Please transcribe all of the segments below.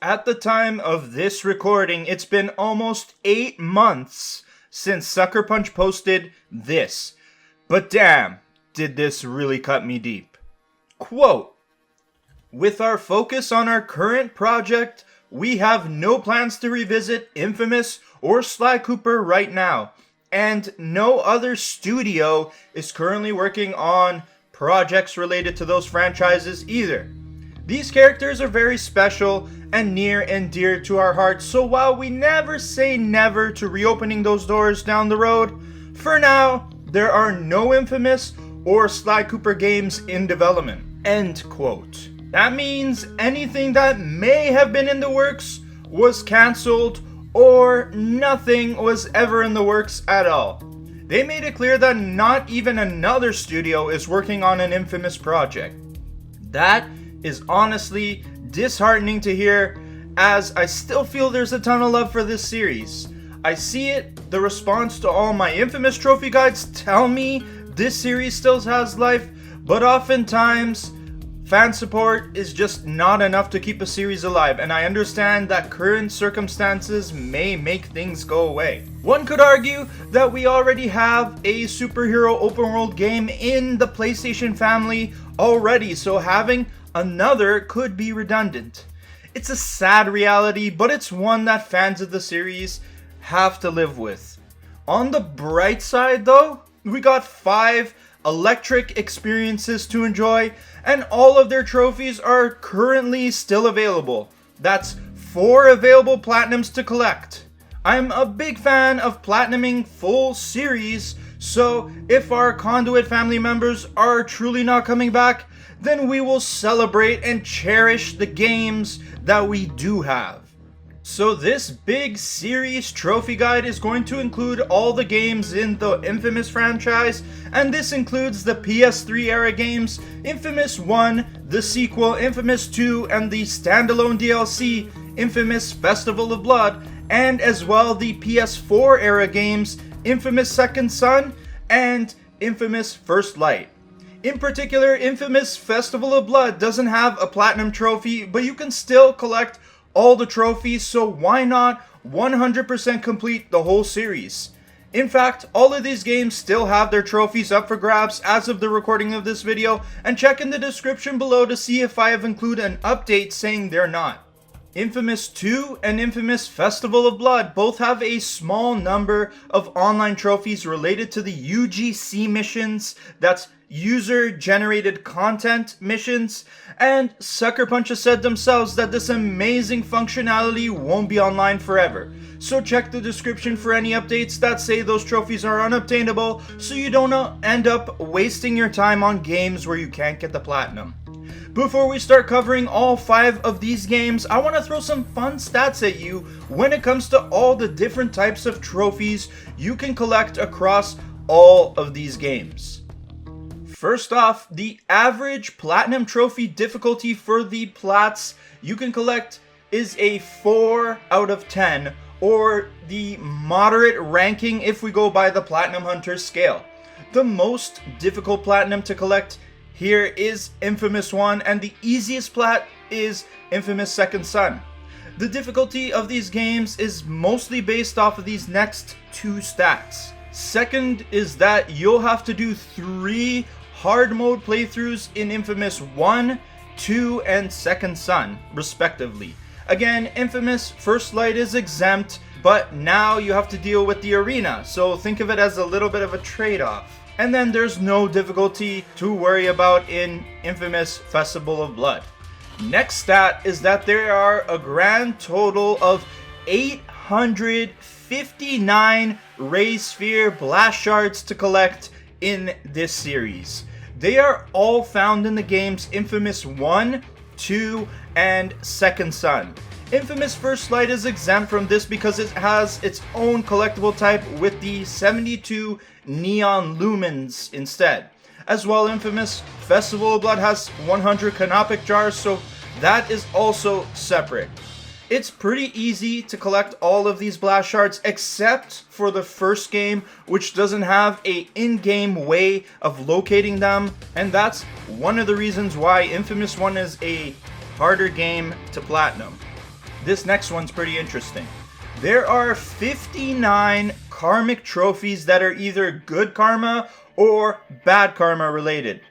At the time of this recording, it's been almost 8 months since Sucker Punch posted this. But damn, did this really cut me deep. Quote, "With our focus on our current project, we have no plans to revisit inFAMOUS or Sly Cooper right now, and no other studio is currently working on projects related to those franchises either. These characters are very special and near and dear to our hearts, so while we never say never to reopening those doors down the road, for now, there are no inFAMOUS or Sly Cooper games in development." End quote. That means anything that may have been in the works was cancelled, or nothing was ever in the works at all. They made it clear that not even another studio is working on an inFAMOUS project. That is honestly disheartening to hear, as I still feel there's a ton of love for this series. I see it, the response to all my inFAMOUS trophy guides tell me this series still has life, but oftentimes fan support is just not enough to keep a series alive, and I understand that current circumstances may make things go away. One could argue that we already have a superhero open world game in the PlayStation family already, so having another could be redundant. It's a sad reality, but it's one that fans of the series have to live with. On the bright side though, we got 5 electric experiences to enjoy, and all of their trophies are currently still available. That's 4 available platinums to collect. I'm a big fan of platinuming full series, so if our Conduit family members are truly not coming back, then we will celebrate and cherish the games that we do have. So this big series trophy guide is going to include all the games in the inFAMOUS franchise, and this includes the PS3 era games, inFAMOUS 1, the sequel inFAMOUS 2, and the standalone DLC, inFAMOUS Festival of Blood, and as well the PS4 era games, inFAMOUS Second Son and inFAMOUS First Light. In particular, inFAMOUS Festival of Blood doesn't have a platinum trophy, but you can still collect all the trophies, so why not 100% complete the whole series? In fact, all of these games still have their trophies up for grabs as of the recording of this video, and check in the description below to see if I have included an update saying they're not. inFAMOUS 2 and inFAMOUS Festival of Blood both have a small number of online trophies related to the UGC missions, that's user-generated content missions, and Sucker Punch has said themselves that this amazing functionality won't be online forever. So check the description for any updates that say those trophies are unobtainable, so you don't end up wasting your time on games where you can't get the platinum. Before we start covering all 5 of these games, I want to throw some fun stats at you when it comes to all the different types of trophies you can collect across all of these games. First off, the average platinum trophy difficulty for the plats you can collect is a 4 out of 10, or the moderate ranking if we go by the Platinum Hunter scale. The most difficult platinum to collect here is inFAMOUS 1, and the easiest plat is inFAMOUS Second Son. The difficulty of these games is mostly based off of these next 2 stats. Second is that you'll have to do 3 hard mode playthroughs in inFAMOUS 1, 2, and Second Son, respectively. Again, inFAMOUS First Light is exempt, but now you have to deal with the arena, so think of it as a little bit of a trade-off. And then there's no difficulty to worry about in inFAMOUS Festival of Blood. Next stat is that there are a grand total of 859 Ray Sphere Blast Shards to collect in this series. They are all found in the games inFAMOUS 1, 2, and Second Son. inFAMOUS First Light is exempt from this because it has its own collectible type with the 72 neon lumens instead. As well, inFAMOUS Festival of Blood has 100 canopic jars, so that is also separate. It's pretty easy to collect all of these blast shards except for the first game, which doesn't have a in-game way of locating them, and that's one of the reasons why inFAMOUS 1 is a harder game to platinum. This next one's pretty interesting. There are 59 karmic trophies that are either good karma or bad karma related.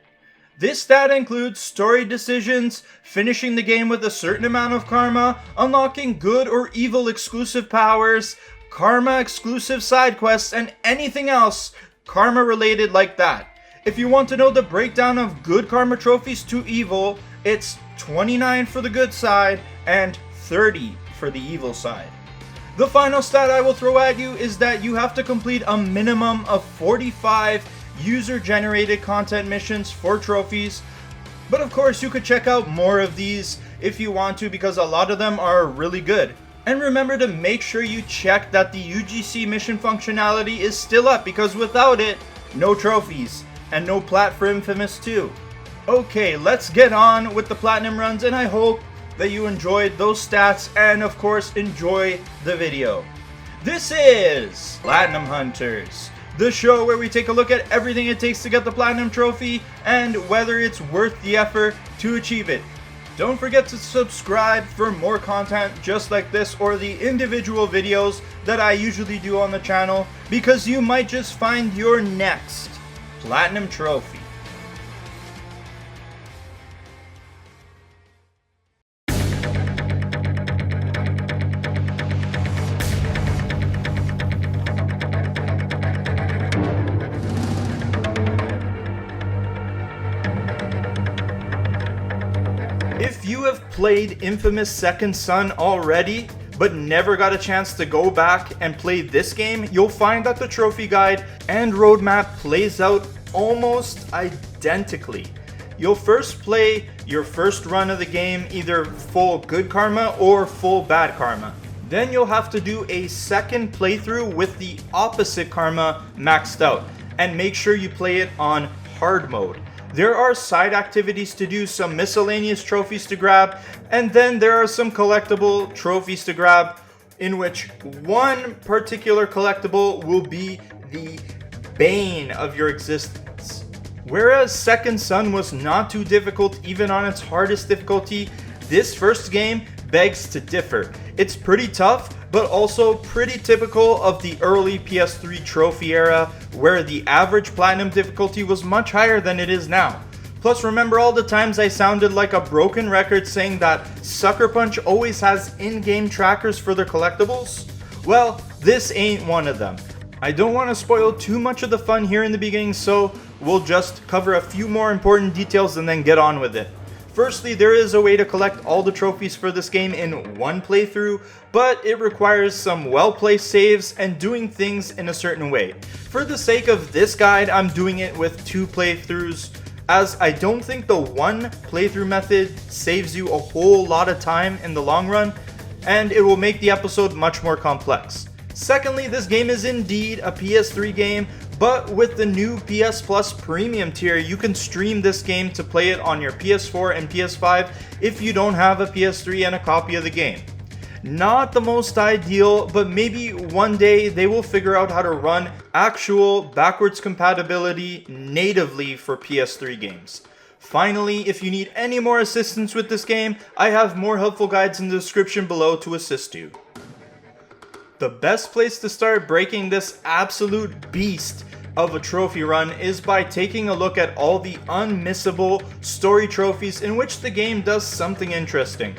This stat includes story decisions, finishing the game with a certain amount of karma, unlocking good or evil exclusive powers, karma exclusive side quests, and anything else karma related like that. If you want to know the breakdown of good karma trophies to evil, it's 29 for the good side and 30 for the evil side. The final stat I will throw at you is that you have to complete a minimum of 45 user-generated content missions for trophies, but of course you could check out more of these if you want to, because a lot of them are really good. And remember to make sure you check that the UGC mission functionality is still up, because without it, no trophies, and no plat for inFAMOUS 2. Okay, let's get on with the platinum runs, and I hope that you enjoyed those stats and of course enjoy the video. This is Platinum Hunters, the show where we take a look at everything it takes to get the platinum trophy and whether it's worth the effort to achieve it. Don't forget to subscribe for more content just like this or the individual videos that I usually do on the channel, because you might just find your next platinum trophy. If you have played inFAMOUS Second Son already, but never got a chance to go back and play this game, you'll find that the trophy guide and roadmap plays out almost identically. You'll first play your first run of the game, either full good karma or full bad karma. Then you'll have to do a second playthrough with the opposite karma maxed out, and make sure you play it on hard mode. There are side activities to do, some miscellaneous trophies to grab, and then there are some collectible trophies to grab, in which one particular collectible will be the bane of your existence. Whereas Second Son was not too difficult even on its hardest difficulty, this first game begs to differ. It's pretty tough, but also pretty typical of the early PS3 trophy era, where the average platinum difficulty was much higher than it is now. Plus, remember all the times I sounded like a broken record saying that Sucker Punch always has in-game trackers for their collectibles? Well, this ain't one of them. I don't want to spoil too much of the fun here in the beginning, so we'll just cover a few more important details and then get on with it. Firstly, there is a way to collect all the trophies for this game in one playthrough, but it requires some well-placed saves and doing things in a certain way. For the sake of this guide, I'm doing it with 2 playthroughs, as I don't think the one playthrough method saves you a whole lot of time in the long run, and it will make the episode much more complex. Secondly, this game is indeed a PS3 game, but with the new PS Plus Premium tier, you can stream this game to play it on your PS4 and PS5 if you don't have a PS3 and a copy of the game. Not the most ideal, but maybe one day they will figure out how to run actual backwards compatibility natively for PS3 games. Finally, if you need any more assistance with this game, I have more helpful guides in the description below to assist you. The best place to start breaking this absolute beast of a trophy run is by taking a look at all the unmissable story trophies in which the game does something interesting.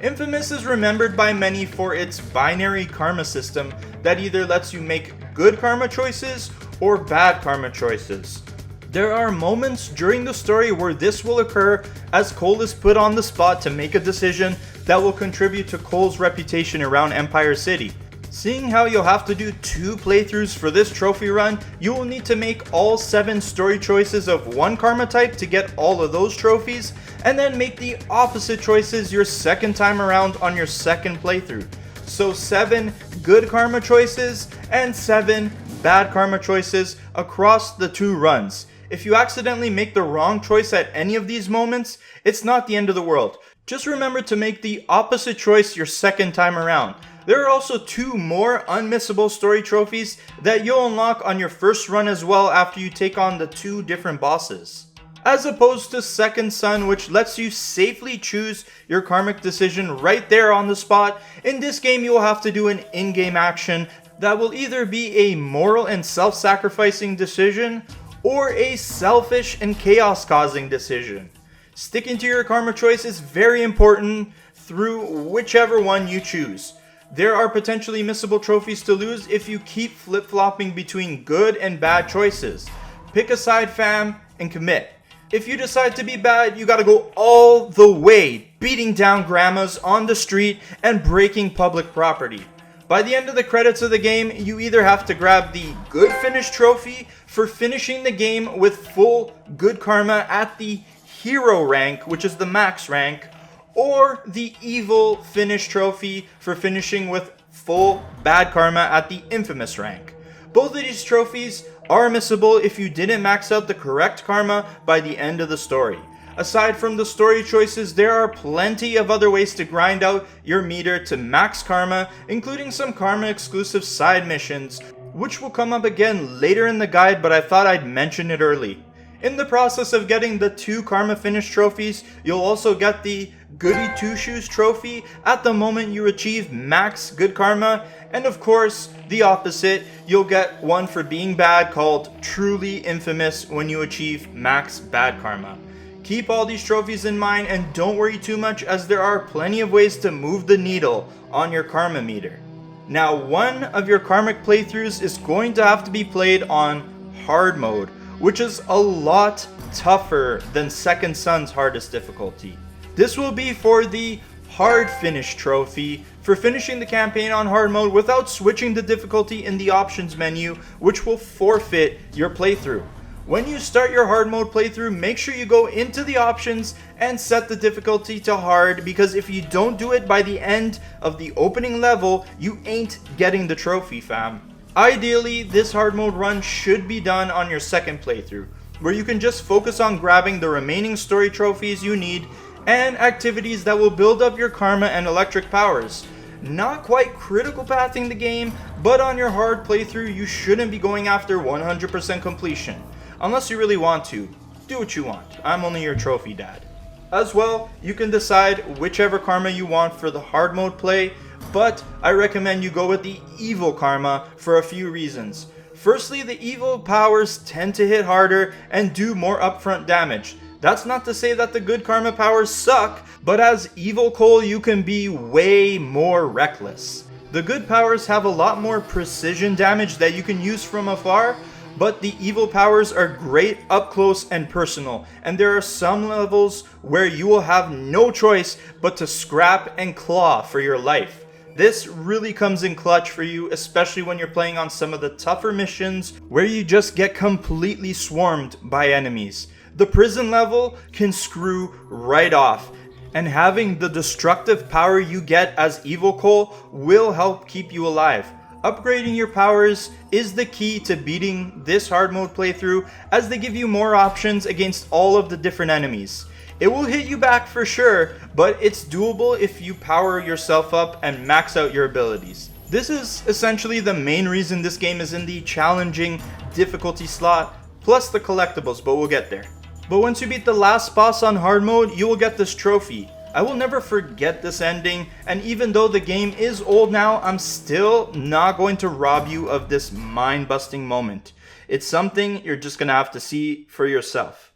inFAMOUS is remembered by many for its binary karma system that either lets you make good karma choices or bad karma choices. There are moments during the story where this will occur, as Cole is put on the spot to make a decision that will contribute to Cole's reputation around Empire City. Seeing how you'll have to do 2 playthroughs for this trophy run, you will need to make all 7 story choices of one karma type to get all of those trophies, and then make the opposite choices your second time around on your second playthrough. So 7 good karma choices and 7 bad karma choices across the 2 runs. If you accidentally make the wrong choice at any of these moments, it's not the end of the world. Just remember to make the opposite choice your second time around. There are also 2 more unmissable story trophies that you'll unlock on your first run as well after you take on the 2 different bosses. as opposed to Second Son, which lets you safely choose your karmic decision right there on the spot. In this game, you will have to do an in-game action that will either be a moral and self-sacrificing decision or a selfish and chaos-causing decision. Sticking to your karma choice is very important through whichever one you choose. There are potentially missable trophies to lose if you keep flip-flopping between good and bad choices. Pick a side, fam, and commit. If you decide to be bad, you gotta go all the way, beating down grandmas on the street and breaking public property. By the end of the credits of the game, you either have to grab the good finish trophy for finishing the game with full good karma at the hero rank, which is the max rank, or the evil finish trophy for finishing with full bad karma at the infamous rank. Both of these trophies are missable if you didn't max out the correct karma by the end of the story. Aside from the story choices, there are plenty of other ways to grind out your meter to max karma, including some karma exclusive side missions, which will come up again later in the guide, but I thought I'd mention it early. In the process of getting the 2 karma finish trophies, you'll also get the Goody 2 Shoes trophy at the moment you achieve max good karma, and of course, the opposite, you'll get one for being bad called Truly Infamous when you achieve max bad karma. Keep all these trophies in mind and don't worry too much, as there are plenty of ways to move the needle on your karma meter. Now, one of your karmic playthroughs is going to have to be played on hard mode, which is a lot tougher than Second Son's hardest difficulty. This will be for the hard finish trophy for finishing the campaign on hard mode without switching the difficulty in the options menu, which will forfeit your playthrough. When you start your hard mode playthrough, make sure you go into the options and set the difficulty to hard, because if you don't do it by the end of the opening level, you ain't getting the trophy, fam. Ideally, this hard mode run should be done on your second playthrough, where you can just focus on grabbing the remaining story trophies you need and activities that will build up your karma and electric powers. Not quite critical pathing the game, but on your hard playthrough you shouldn't be going after 100% completion. Unless you really want to, do what you want. I'm only your trophy dad. As well, you can decide whichever karma you want for the hard mode play, but I recommend you go with the evil karma for a few reasons. Firstly, the evil powers tend to hit harder and do more upfront damage. That's not to say that the good karma powers suck, but as evil Cole you can be way more reckless. The good powers have a lot more precision damage that you can use from afar, but the evil powers are great up close and personal, and there are some levels where you will have no choice but to scrap and claw for your life. This really comes in clutch for you, especially when you're playing on some of the tougher missions where you just get completely swarmed by enemies. The prison level can screw right off, and having the destructive power you get as Evil Cole will help keep you alive. Upgrading your powers is the key to beating this hard mode playthrough, as they give you more options against all of the different enemies. It will hit you back for sure, but it's doable if you power yourself up and max out your abilities. This is essentially the main reason this game is in the challenging difficulty slot, plus the collectibles, but we'll get there. But once you beat the last boss on hard mode, you will get this trophy. I will never forget this ending, and even though the game is old now, I'm still not going to rob you of this mind-busting moment. It's something you're just gonna have to see for yourself.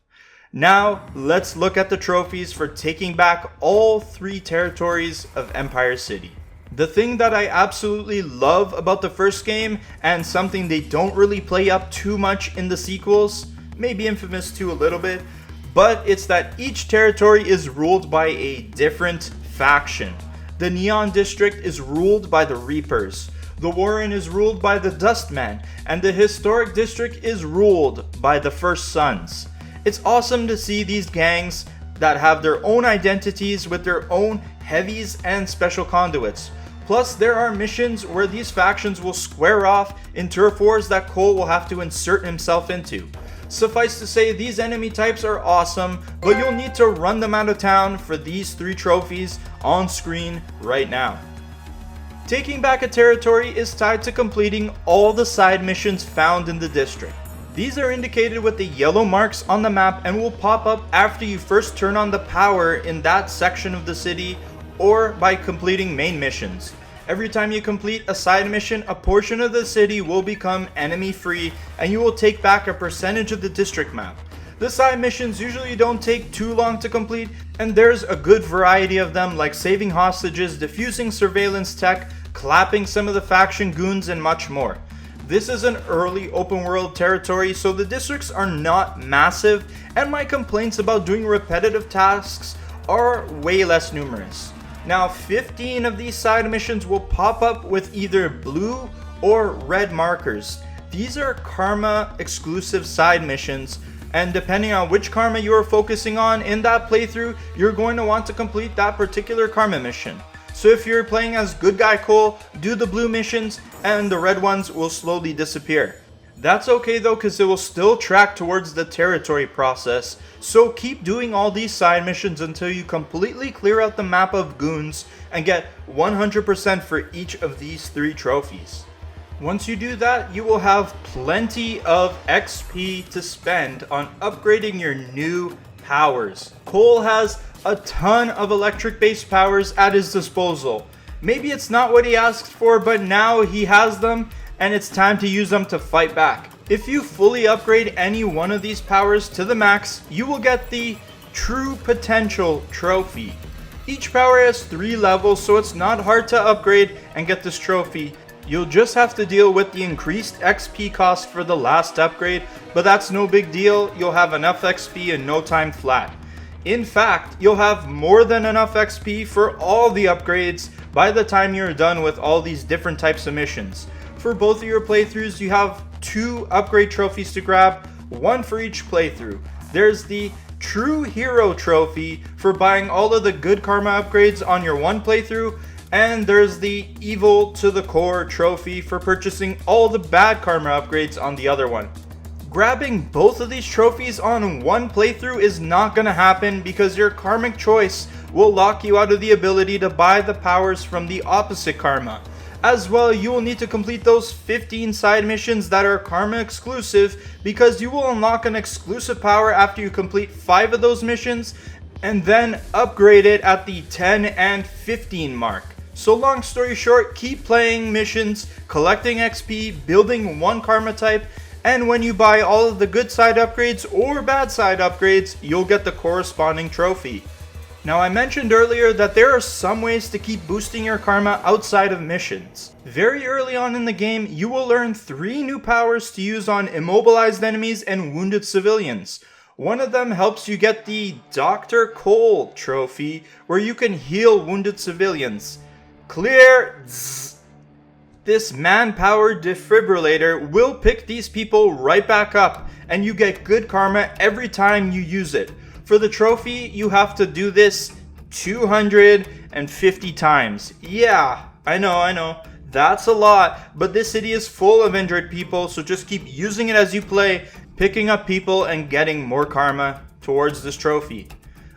Now, let's look at the trophies for taking back all 3 territories of Empire City. The thing that I absolutely love about the first game, and something they don't really play up too much in the sequels, maybe Infamous 2 a little bit, but it's that each territory is ruled by a different faction. The Neon District is ruled by the Reapers, the Warren is ruled by the Dustman, and the Historic District is ruled by the First Sons. It's awesome to see these gangs that have their own identities with their own heavies and special conduits. Plus, there are missions where these factions will square off in turf wars that Cole will have to insert himself into. Suffice to say, these enemy types are awesome, but you'll need to run them out of town for these 3 trophies on screen right now. Taking back a territory is tied to completing all the side missions found in the district. These are indicated with the yellow marks on the map and will pop up after you first turn on the power in that section of the city or by completing main missions. Every time you complete a side mission, a portion of the city will become enemy free and you will take back a percentage of the district map. The side missions usually don't take too long to complete, and there's a good variety of them, like saving hostages, defusing surveillance tech, clapping some of the faction goons, and much more. This is an early open world territory, so the districts are not massive, and my complaints about doing repetitive tasks are way less numerous. Now, 15 of these side missions will pop up with either blue or red markers. These are karma exclusive side missions, and depending on which karma you are focusing on in that playthrough, you're going to want to complete that particular karma mission. So if you're playing as good guy Cole, do the blue missions and the red ones will slowly disappear. That's okay though, because it will still track towards the territory process, so keep doing all these side missions until you completely clear out the map of goons and get 100% for each of these 3 trophies. Once you do that, you will have plenty of XP to spend on upgrading your new powers. Cole has a ton of electric based powers at his disposal. Maybe it's not what he asked for, but now he has them and it's time to use them to fight back. If you fully upgrade any one of these powers to the max, you will get the True Potential trophy. Each power has 3 levels, so it's not hard to upgrade and get this trophy. You'll just have to deal with the increased XP cost for the last upgrade, but that's no big deal. You'll have enough XP in no time flat. In fact, you'll have more than enough XP for all the upgrades by the time you're done with all these different types of missions. For both of your playthroughs, you have 2 upgrade trophies to grab, 1 for each playthrough. There's the True Hero trophy for buying all of the good karma upgrades on your 1 playthrough, and there's the Evil to the Core trophy for purchasing all the bad karma upgrades on the other one. Grabbing both of these trophies on 1 playthrough is not going to happen because your karmic choice will lock you out of the ability to buy the powers from the opposite karma. As well, you will need to complete those 15 side missions that are karma exclusive, because you will unlock an exclusive power after you complete 5 of those missions and then upgrade it at the 10 and 15 mark. So long story short, keep playing missions, collecting XP, building 1 karma type, and when you buy all of the good side upgrades or bad side upgrades, you'll get the corresponding trophy. Now, I mentioned earlier that there are some ways to keep boosting your karma outside of missions. Very early on in the game, you will learn 3 new powers to use on immobilized enemies and wounded civilians. One of them helps you get the Dr. Cole trophy, where you can heal wounded civilians. Clear. Zzz. This man-powered defibrillator will pick these people right back up, and you get good karma every time you use it. For the trophy, you have to do this 250 times. Yeah, I know, that's a lot, but this city is full of injured people, so just keep using it as you play, picking up people and getting more karma towards this trophy.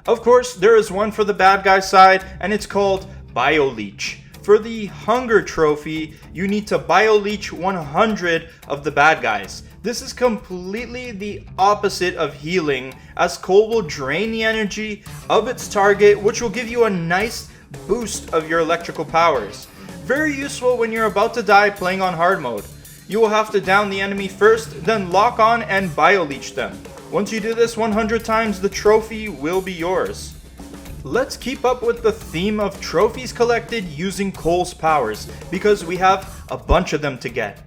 Of course, there is one for the bad guy side, and it's called BioLeech. For the Hunger trophy, you need to BioLeech 100 of the bad guys. This is completely the opposite of healing, as Cole will drain the energy of its target, which will give you a nice boost of your electrical powers. Very useful when you're about to die playing on hard mode. You will have to down the enemy first, then lock on and BioLeech them. Once you do this 100 times, the trophy will be yours. Let's keep up with the theme of trophies collected using Cole's powers, because we have a bunch of them to get.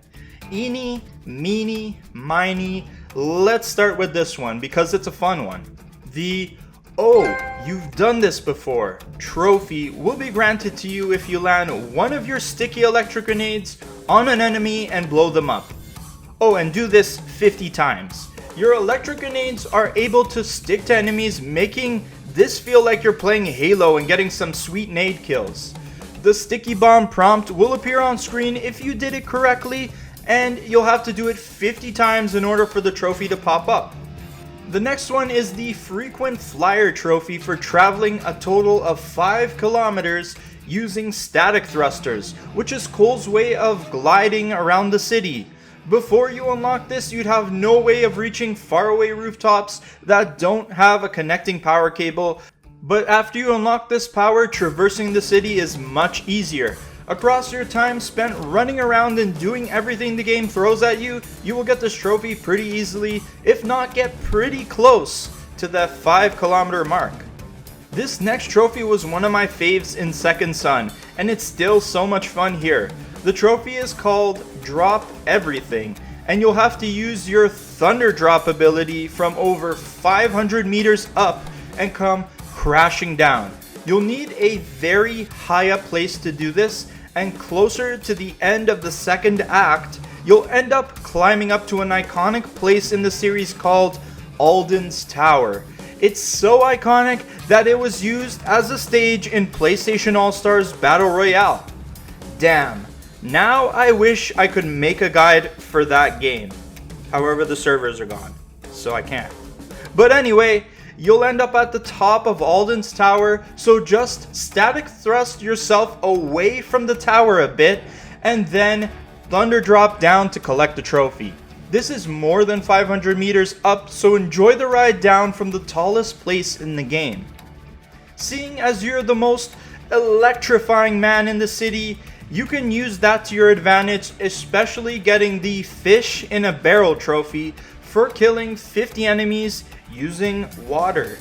Eeny, meeny, miny. Let's start with this one because it's a fun one. The "Oh, you've done this before" trophy will be granted to you if you land one of your sticky electric grenades on an enemy and blow them up. Oh, and do this 50 times. Your electric grenades are able to stick to enemies, making this feel like you're playing Halo and getting some sweet nade kills. The sticky bomb prompt will appear on screen if you did it correctly, and you'll have to do it 50 times in order for the trophy to pop up. The next one is the Frequent Flyer trophy for traveling a total of 5 kilometers using static thrusters, which is Cole's way of gliding around the city. Before you unlock this, you'd have no way of reaching faraway rooftops that don't have a connecting power cable, but after you unlock this power, traversing the city is much easier. Across your time spent running around and doing everything the game throws at you, you will get this trophy pretty easily, if not get pretty close to that 5-kilometer mark. This next trophy was one of my faves in Second Son, and it's still so much fun here. The trophy is called Drop Everything, and you'll have to use your Thunder Drop ability from over 500 meters up and come crashing down. You'll need a very high up place to do this, and closer to the end of the second act, you'll end up climbing up to an iconic place in the series called Alden's Tower. It's so iconic that it was used as a stage in PlayStation All-Stars Battle Royale. Damn, now I wish I could make a guide for that game. However, the servers are gone, so I can't. But anyway, you'll end up at the top of Alden's Tower, so just static thrust yourself away from the tower a bit, and then thunder drop down to collect the trophy. This is more than 500 meters up, so enjoy the ride down from the tallest place in the game. Seeing as you're the most electrifying man in the city, you can use that to your advantage, especially getting the Fish in a Barrel trophy for killing 50 enemies using water.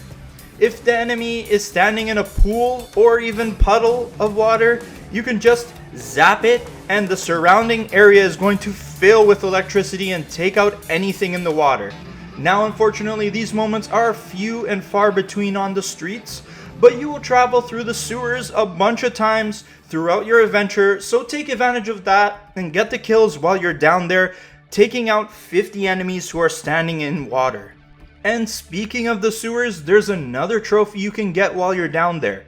If the enemy is standing in a pool or even puddle of water, you can just zap it and the surrounding area is going to fill with electricity and take out anything in the water. Now unfortunately these moments are few and far between on the streets, but you will travel through the sewers a bunch of times throughout your adventure, so take advantage of that and get the kills while you're down there taking out 50 enemies who are standing in water. And speaking of the sewers, there's another trophy you can get while you're down there.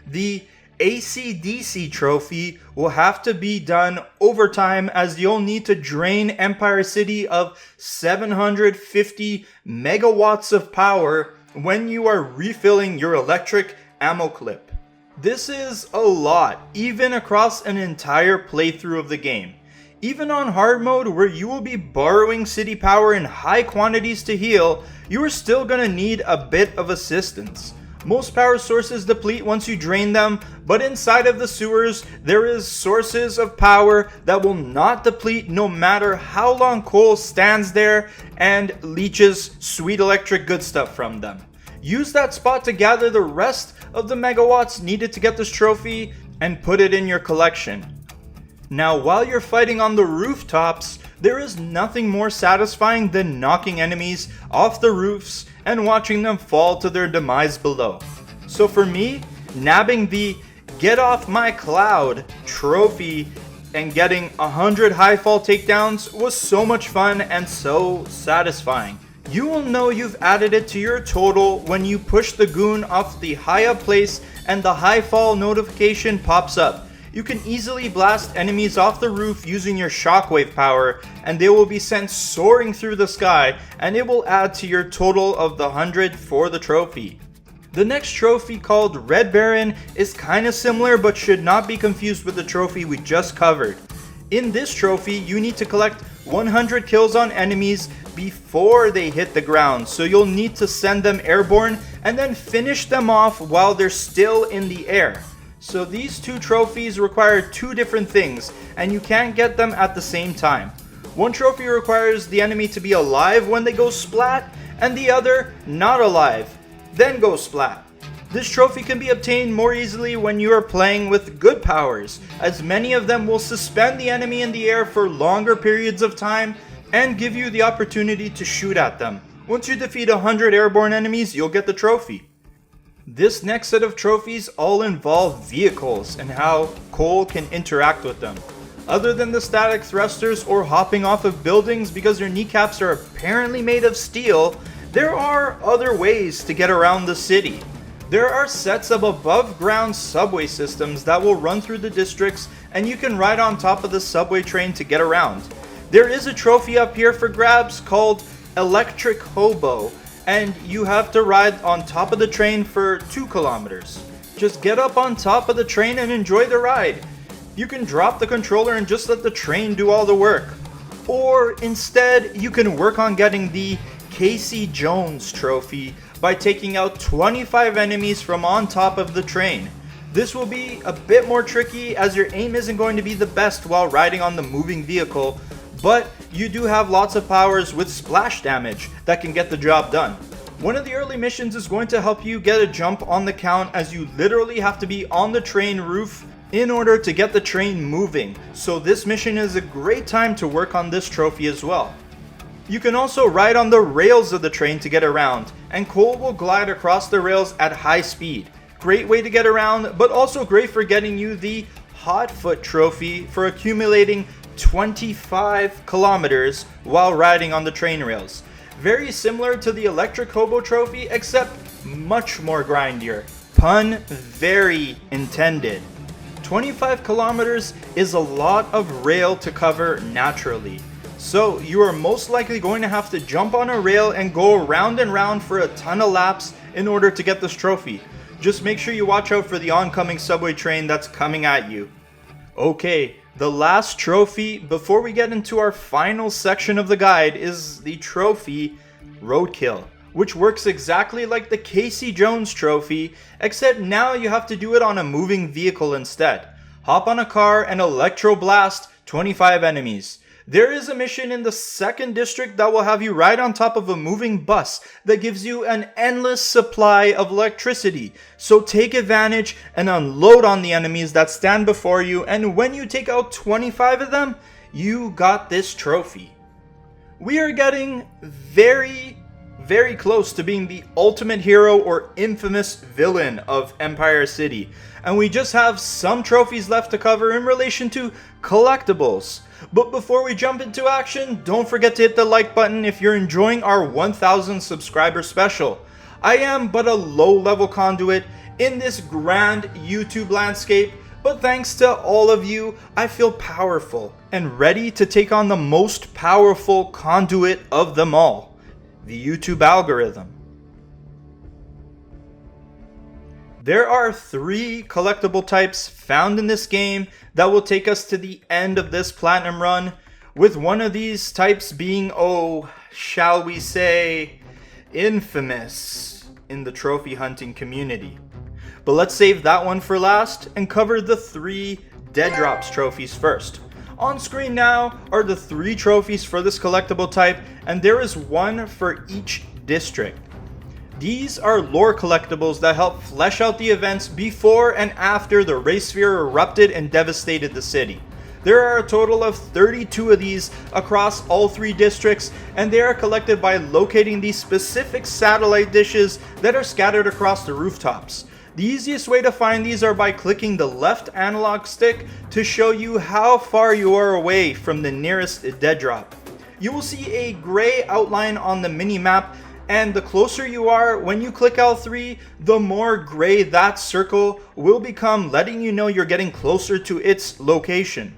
The AC/DC trophy will have to be done over time, as you'll need to drain Empire City of 750 megawatts of power when you are refilling your electric ammo clip. This is a lot, even across an entire playthrough of the game. Even on hard mode, where you will be borrowing city power in high quantities to heal, you are still gonna need a bit of assistance. Most power sources deplete once you drain them, but inside of the sewers, there is sources of power that will not deplete no matter how long coal stands there and leaches sweet electric good stuff from them. Use that spot to gather the rest of the megawatts needed to get this trophy and put it in your collection. Now, while you're fighting on the rooftops, there is nothing more satisfying than knocking enemies off the roofs and watching them fall to their demise below. So for me, nabbing the Get Off My Cloud trophy and getting 100 high fall takedowns was so much fun and so satisfying. You will know you've added it to your total when you push the goon off the high up place and the high fall notification pops up. You can easily blast enemies off the roof using your shockwave power, and they will be sent soaring through the sky, and it will add to your total of the 100 for the trophy. The next trophy, called Red Baron, is kinda similar but should not be confused with the trophy we just covered. In this trophy, you need to collect 100 kills on enemies before they hit the ground, so you'll need to send them airborne and then finish them off while they're still in the air. So these two trophies require two different things, and you can't get them at the same time. One trophy requires the enemy to be alive when they go splat, and the other not alive, then go splat. This trophy can be obtained more easily when you are playing with good powers, as many of them will suspend the enemy in the air for longer periods of time and give you the opportunity to shoot at them. Once you defeat 100 airborne enemies, you'll get the trophy. This next set of trophies all involve vehicles and how coal can interact with them. Other than the static thrusters or hopping off of buildings because their kneecaps are apparently made of steel, there are other ways to get around the city. There are sets of above ground subway systems that will run through the districts, and you can ride on top of the subway train to get around. There is a trophy up here for grabs called Electric Hobo, and you have to ride on top of the train for 2 kilometers. Just get up on top of the train and enjoy the ride. You can drop the controller and just let the train do all the work. Or instead, you can work on getting the Casey Jones trophy by taking out 25 enemies from on top of the train. This will be a bit more tricky as your aim isn't going to be the best while riding on the moving vehicle, but you do have lots of powers with splash damage that can get the job done. One of the early missions is going to help you get a jump on the count, as you literally have to be on the train roof in order to get the train moving, so this mission is a great time to work on this trophy as well. You can also ride on the rails of the train to get around, and Cole will glide across the rails at high speed. Great way to get around, but also great for getting you the Hot Foot trophy for accumulating 25 kilometers while riding on the train rails. Very similar to the Electric Hobo trophy, except much more grindier. Pun very intended. 25 kilometers is a lot of rail to cover naturally. So you are most likely going to have to jump on a rail and go round and round for a ton of laps in order to get this trophy. Just make sure you watch out for the oncoming subway train that's coming at you. Okay, the last trophy before we get into our final section of the guide is the trophy Roadkill, which works exactly like the Casey Jones trophy, except now you have to do it on a moving vehicle instead. Hop on a car and electro blast 25 enemies. There is a mission in the 2nd district that will have you ride on top of a moving bus that gives you an endless supply of electricity. So take advantage and unload on the enemies that stand before you, and when you take out 25 of them, you got this trophy. We are getting very close to being the ultimate hero or infamous villain of Empire City, and we just have some trophies left to cover in relation to collectibles. But before we jump into action, don't forget to hit the like button if you're enjoying our 1000 subscriber special. I am but a low-level conduit in this grand YouTube landscape, but thanks to all of you, I feel powerful and ready to take on the most powerful conduit of them all, the YouTube algorithm. There are 3 collectible types found in this game that will take us to the end of this platinum run, with one of these types being, shall we say, infamous in the trophy hunting community. But let's save that one for last and cover the 3 Dead Drops trophies first. On screen now are the 3 trophies for this collectible type, and there is one for each district. These are lore collectibles that help flesh out the events before and after the Race Sphere erupted and devastated the city. There are a total of 32 of these across all 3 districts, and they are collected by locating these specific satellite dishes that are scattered across the rooftops. The easiest way to find these are by clicking the left analog stick to show you how far you are away from the nearest dead drop. You will see a gray outline on the mini-map, and the closer you are when you click L3, the more gray that circle will become, letting you know you're getting closer to its location.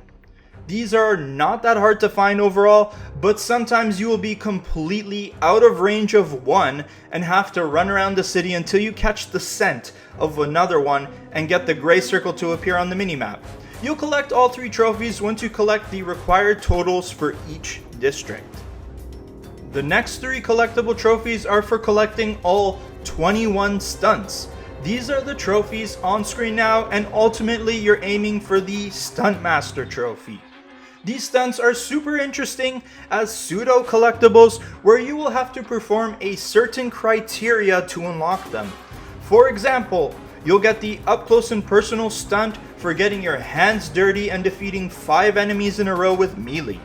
These are not that hard to find overall, but sometimes you will be completely out of range of one and have to run around the city until you catch the scent of another one and get the gray circle to appear on the minimap. You'll collect all 3 trophies once you collect the required totals for each district. The next 3 collectible trophies are for collecting all 21 stunts. These are the trophies on screen now, and ultimately you're aiming for the Stuntmaster trophy. These stunts are super interesting as pseudo collectibles where you will have to perform a certain criteria to unlock them. For example, you'll get the up close and personal stunt for getting your hands dirty and defeating 5 enemies in a row with melee.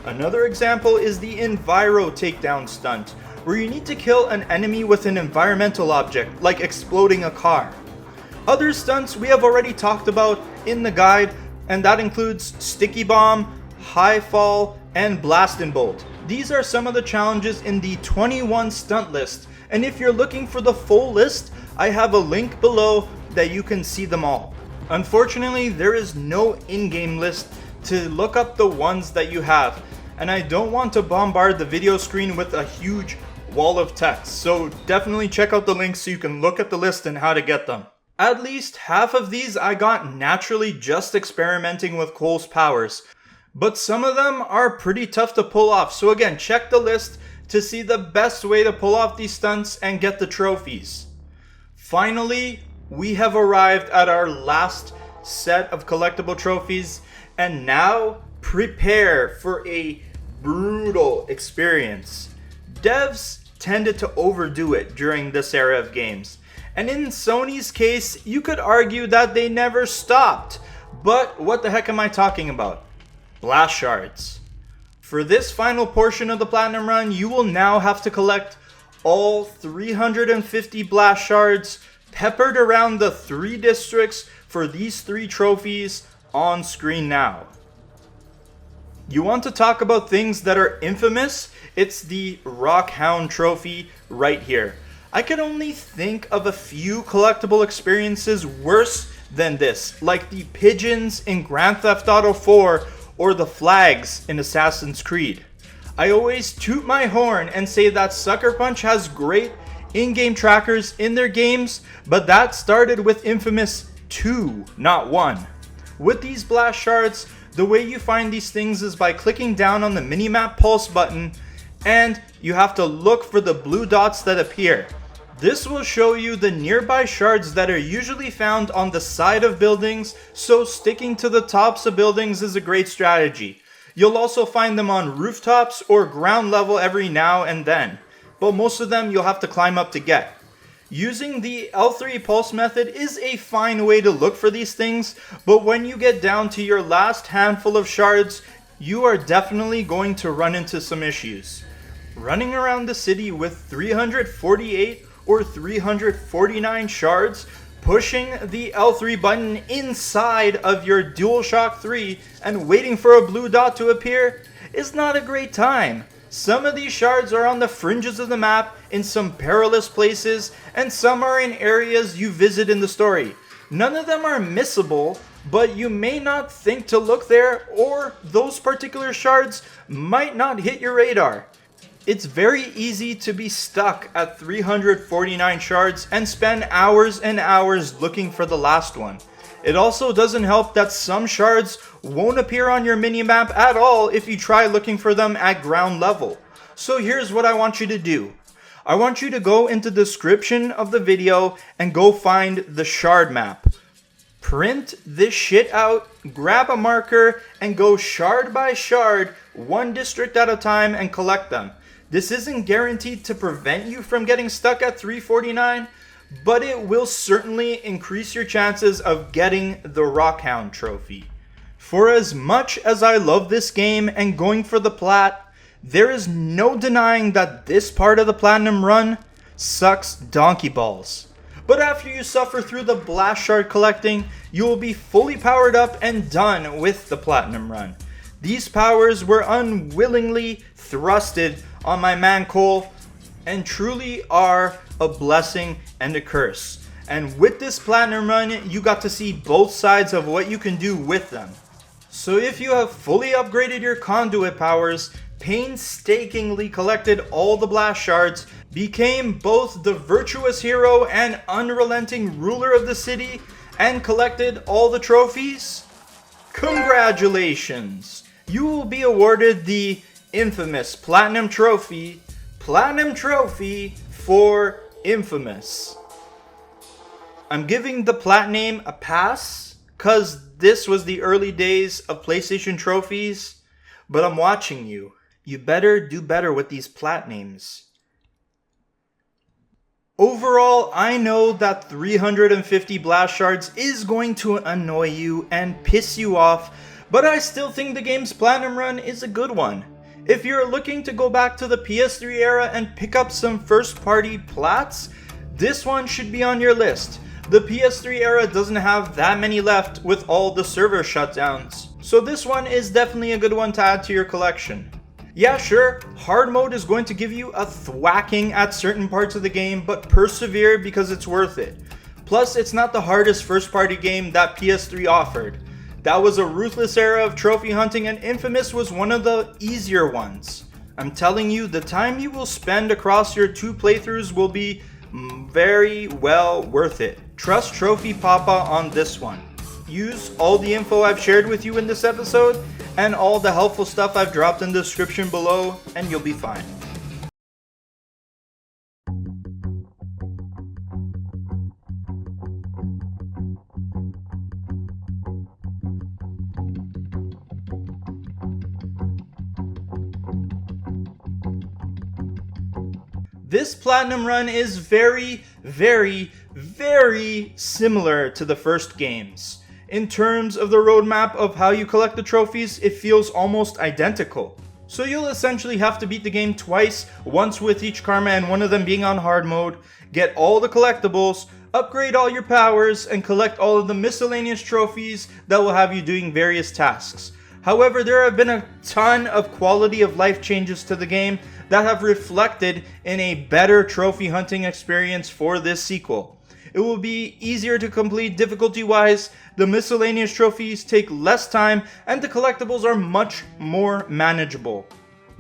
Another example is the Enviro Takedown stunt, where you need to kill an enemy with an environmental object, like exploding a car. Other stunts we have already talked about in the guide, and that includes Sticky Bomb, High Fall, and Blast and Bolt. These are some of the challenges in the 21 stunt list, and if you're looking for the full list, I have a link below that you can see them all. Unfortunately, there is no in-game list to look up the ones that you have, and I don't want to bombard the video screen with a huge wall of text, so definitely check out the links so you can look at the list and how to get them. At least half of these I got naturally just experimenting with Cole's powers, but some of them are pretty tough to pull off. So again, check the list to see the best way to pull off these stunts and get the trophies. Finally, we have arrived at our last set of collectible trophies, and now prepare for a brutal experience. Devs tended to overdo it during this era of games, and in Sony's case, you could argue that they never stopped. But what the heck am I talking about? Blast shards. For this final portion of the Platinum Run, you will now have to collect all 350 blast shards peppered around the 3 districts for these 3 trophies on screen now. You want to talk about things that are infamous? It's the Rockhound trophy right here. I could only think of a few collectible experiences worse than this, like the pigeons in Grand Theft Auto 4 or the flags in Assassin's Creed. I always toot my horn and say that Sucker Punch has great in-game trackers in their games, but that started with Infamous 2, not 1. With these blast shards, the way you find these things is by clicking down on the minimap pulse button, and you have to look for the blue dots that appear. This will show you the nearby shards that are usually found on the side of buildings, so sticking to the tops of buildings is a great strategy. You'll also find them on rooftops or ground level every now and then, but most of them you'll have to climb up to get. Using the L3 pulse method is a fine way to look for these things, but when you get down to your last handful of shards, you are definitely going to run into some issues. Running around the city with 348 or 349 shards, pushing the L3 button inside of your DualShock 3 and waiting for a blue dot to appear is not a great time. Some of these shards are on the fringes of the map in some perilous places, and some are in areas you visit in the story. None of them are missable, but you may not think to look there, or those particular shards might not hit your radar. It's very easy to be stuck at 349 shards and spend hours and hours looking for the last one. It also doesn't help that some shards won't appear on your minimap at all if you try looking for them at ground level. So here's what I want you to do. I want you to go into the description of the video and go find the shard map. Print this shit out, grab a marker, and go shard by shard, 1 district at a time, and collect them. This isn't guaranteed to prevent you from getting stuck at 349, but it will certainly increase your chances of getting the Rockhound trophy. For as much as I love this game and going for the plat, there is no denying that this part of the Platinum Run sucks donkey balls. But after you suffer through the blast shard collecting, you will be fully powered up and done with the Platinum Run. These powers were unwillingly thrusted on my man Cole and truly are a blessing and a curse. And with this Platinum Run, you got to see both sides of what you can do with them. So if you have fully upgraded your conduit powers, painstakingly collected all the blast shards, became both the virtuous hero and unrelenting ruler of the city, and collected all the trophies, congratulations! You will be awarded the infamous Platinum Trophy for Infamous. I'm giving the Plat name a pass, cause this was the early days of PlayStation trophies, but I'm watching you. You better do better with these Plat names. Overall, I know that 350 blast shards is going to annoy you and piss you off, but I still think the game's Platinum Run is a good one. If you're looking to go back to the PS3 era and pick up some first-party plats, this one should be on your list. The PS3 era doesn't have that many left with all the server shutdowns, so this one is definitely a good one to add to your collection. Yeah, sure, hard mode is going to give you a thwacking at certain parts of the game, but persevere because it's worth it. Plus, it's not the hardest first-party game that PS3 offered. That was a ruthless era of trophy hunting, and Infamous was one of the easier ones. I'm telling you, the time you will spend across your 2 playthroughs will be very well worth it. Trust Trophy Papa on this one. use all the info I've shared with you in this episode and all the helpful stuff I've dropped in the description below, and you'll be fine. This platinum run is very, very, very similar to the first games. In terms of the roadmap of how you collect the trophies, it feels almost identical. So you'll essentially have to beat the game twice, once with each karma and one of them being on hard mode, get all the collectibles, upgrade all your powers, and collect all of the miscellaneous trophies that will have you doing various tasks. However, there have been a ton of quality of life changes to the game that have reflected in a better trophy hunting experience for this sequel. It will be easier to complete difficulty-wise, the miscellaneous trophies take less time, and the collectibles are much more manageable.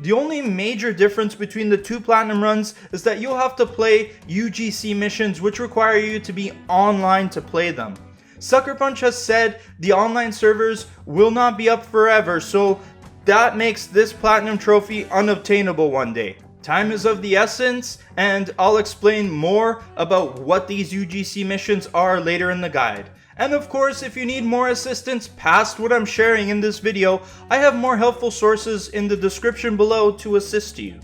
The only major difference between the two platinum runs is that you'll have to play UGC missions, which require you to be online to play them. Sucker Punch has said the online servers will not be up forever, so that makes this platinum trophy unobtainable one day. Time is of the essence, and I'll explain more about what these UGC missions are later in the guide. And of course, if you need more assistance past what I'm sharing in this video, I have more helpful sources in the description below to assist you.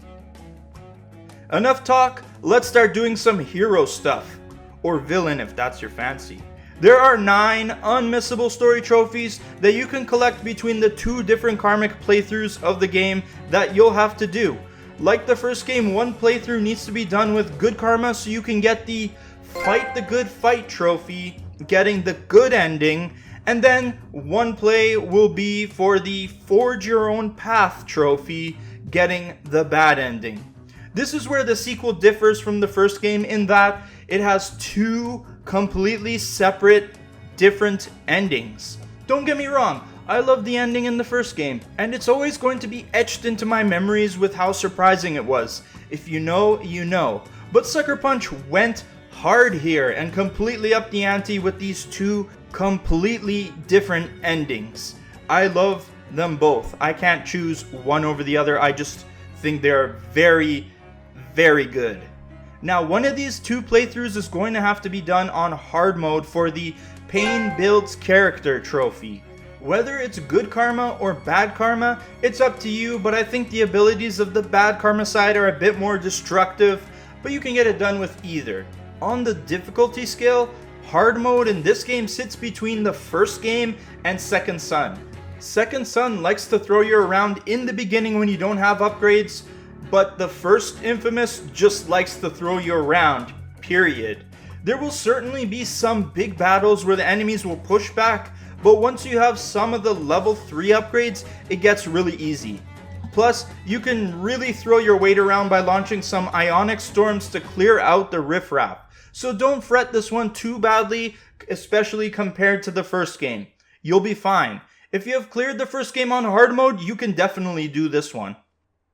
Enough talk, let's start doing some hero stuff. Or villain if that's your fancy. There are 9 unmissable story trophies that you can collect between the 2 different karmic playthroughs of the game that you'll have to do. Like the first game, one playthrough needs to be done with good karma so you can get the Fight the Good Fight trophy, getting the good ending, and then one play will be for the Forge Your Own Path trophy, getting the bad ending. This is where the sequel differs from the first game in that it has 2 completely separate, different endings. Don't get me wrong, I love the ending in the first game, and it's always going to be etched into my memories with how surprising it was. If you know, you know. But Sucker Punch went hard here and completely upped the ante with these 2 completely different endings. I love them both. I can't choose one over the other. I just think they're very, very good. Now, one of these 2 playthroughs is going to have to be done on hard mode for the Pain Builds Character trophy. Whether it's good karma or bad karma, it's up to you, but I think the abilities of the bad karma side are a bit more destructive, but you can get it done with either. On the difficulty scale, hard mode in this game sits between the first game and Second Son. Second Son likes to throw you around in the beginning when you don't have upgrades, but the first inFAMOUS just likes to throw you around, period. There will certainly be some big battles where the enemies will push back, but once you have some of the level 3 upgrades, it gets really easy. Plus, you can really throw your weight around by launching some ionic storms to clear out the riffraff. So don't fret this one too badly, especially compared to the first game. You'll be fine. If you have cleared the first game on hard mode, you can definitely do this one.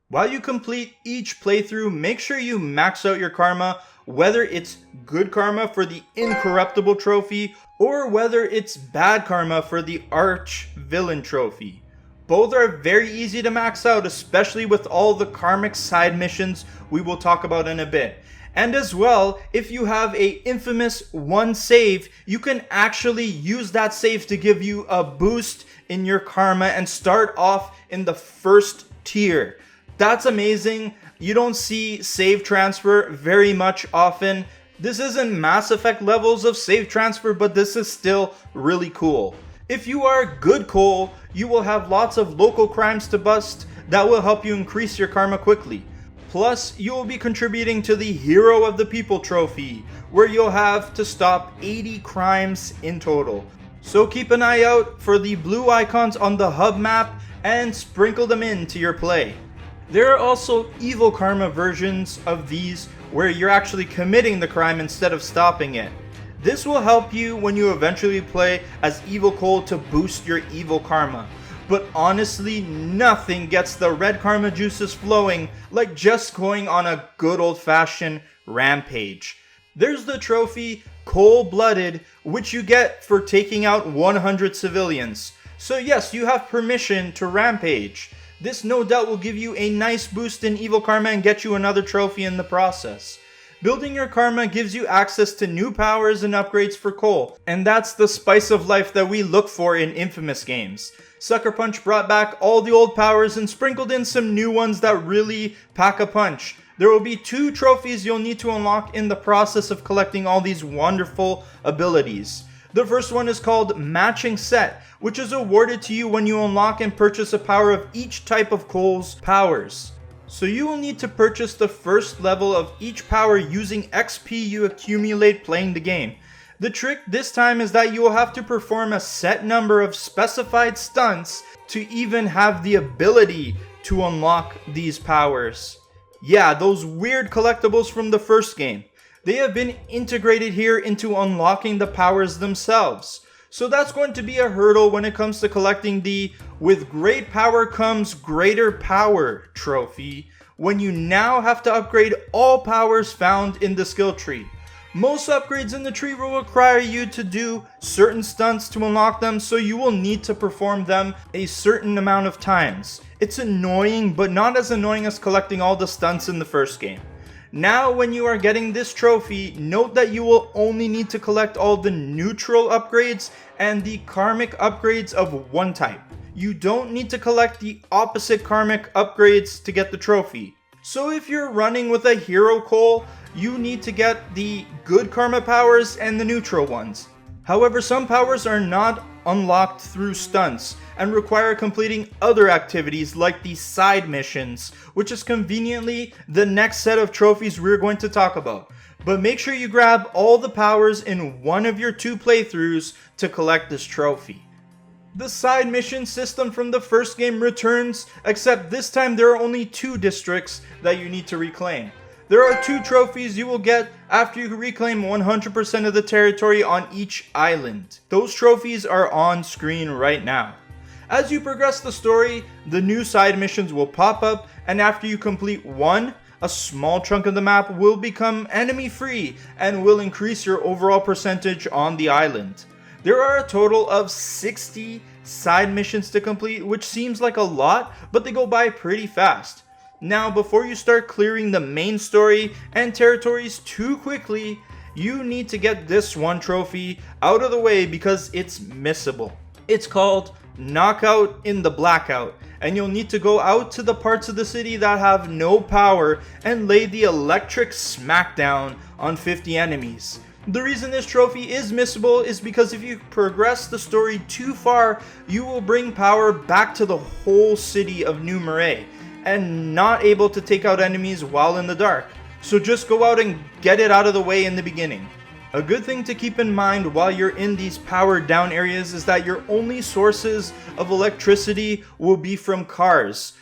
While you complete each playthrough, make sure you max out your karma, whether it's good karma for the incorruptible trophy or whether it's bad karma for the arch villain trophy. Both are very easy to max out, especially with all the karmic side missions we will talk about in a bit. And as well, if you have a inFAMOUS 1 save, you can actually use that save to give you a boost in your karma and start off in the first tier. That's amazing. You don't see save transfer very much often. This isn't Mass Effect levels of save transfer, but this is still really cool. If you are good Cole, you will have lots of local crimes to bust that will help you increase your karma quickly. Plus, you will be contributing to the Hero of the People trophy, where you'll have to stop 80 crimes in total. So keep an eye out for the blue icons on the hub map and sprinkle them into your play. There are also evil karma versions of these where you're actually committing the crime instead of stopping it. This will help you when you eventually play as Evil Cole to boost your evil karma. But honestly, nothing gets the red karma juices flowing like just going on a good old-fashioned rampage. There's the trophy cold-blooded, which you get for taking out 100 civilians. So yes, you have permission to rampage. This no doubt will give you a nice boost in evil karma and get you another trophy in the process. Building your karma gives you access to new powers and upgrades for Cole, and that's the spice of life that we look for in Infamous games. Sucker Punch brought back all the old powers and sprinkled in some new ones that really pack a punch. There will be 2 trophies you'll need to unlock in the process of collecting all these wonderful abilities. The first one is called Matching Set, which is awarded to you when you unlock and purchase a power of each type of Cole's powers. So you will need to purchase the first level of each power using XP you accumulate playing the game. The trick this time is that you will have to perform a set number of specified stunts to even have the ability to unlock these powers. Yeah, those weird collectibles from the first game. They have been integrated here into unlocking the powers themselves. So that's going to be a hurdle when it comes to collecting the "with great power comes greater power" trophy, when you now have to upgrade all powers found in the skill tree. Most upgrades in the tree will require you to do certain stunts to unlock them, so you will need to perform them a certain amount of times. It's annoying, but not as annoying as collecting all the stunts in the first game. Now when you are getting this trophy, note that you will only need to collect all the neutral upgrades and the karmic upgrades of one type. You don't need to collect the opposite karmic upgrades to get the trophy. So if you're running with a hero Cole, you need to get the good karma powers and the neutral ones. However, some powers are not unlocked through stunts and require completing other activities like the side missions, which is conveniently the next set of trophies we're going to talk about. But make sure you grab all the powers in one of your 2 playthroughs to collect this trophy. The side mission system from the first game returns, except this time there are only 2 districts that you need to reclaim. There are 2 trophies you will get after you reclaim 100% of the territory on each island. Those trophies are on screen right now. As you progress the story, the new side missions will pop up, and after you complete one, a small chunk of the map will become enemy free and will increase your overall percentage on the island. There are a total of 60 side missions to complete, which seems like a lot, but they go by pretty fast. Now, before you start clearing the main story and territories too quickly, you need to get this one trophy out of the way because it's missable. It's called Knockout in the Blackout, and you'll need to go out to the parts of the city that have no power and lay the electric smackdown on 50 enemies. The reason this trophy is missable is because if you progress the story too far, you will bring power back to the whole city of New Marais and not able to take out enemies while in the dark. So just go out and get it out of the way in the beginning. A good thing to keep in mind while you're in these powered down areas is that your only sources of electricity will be from cars,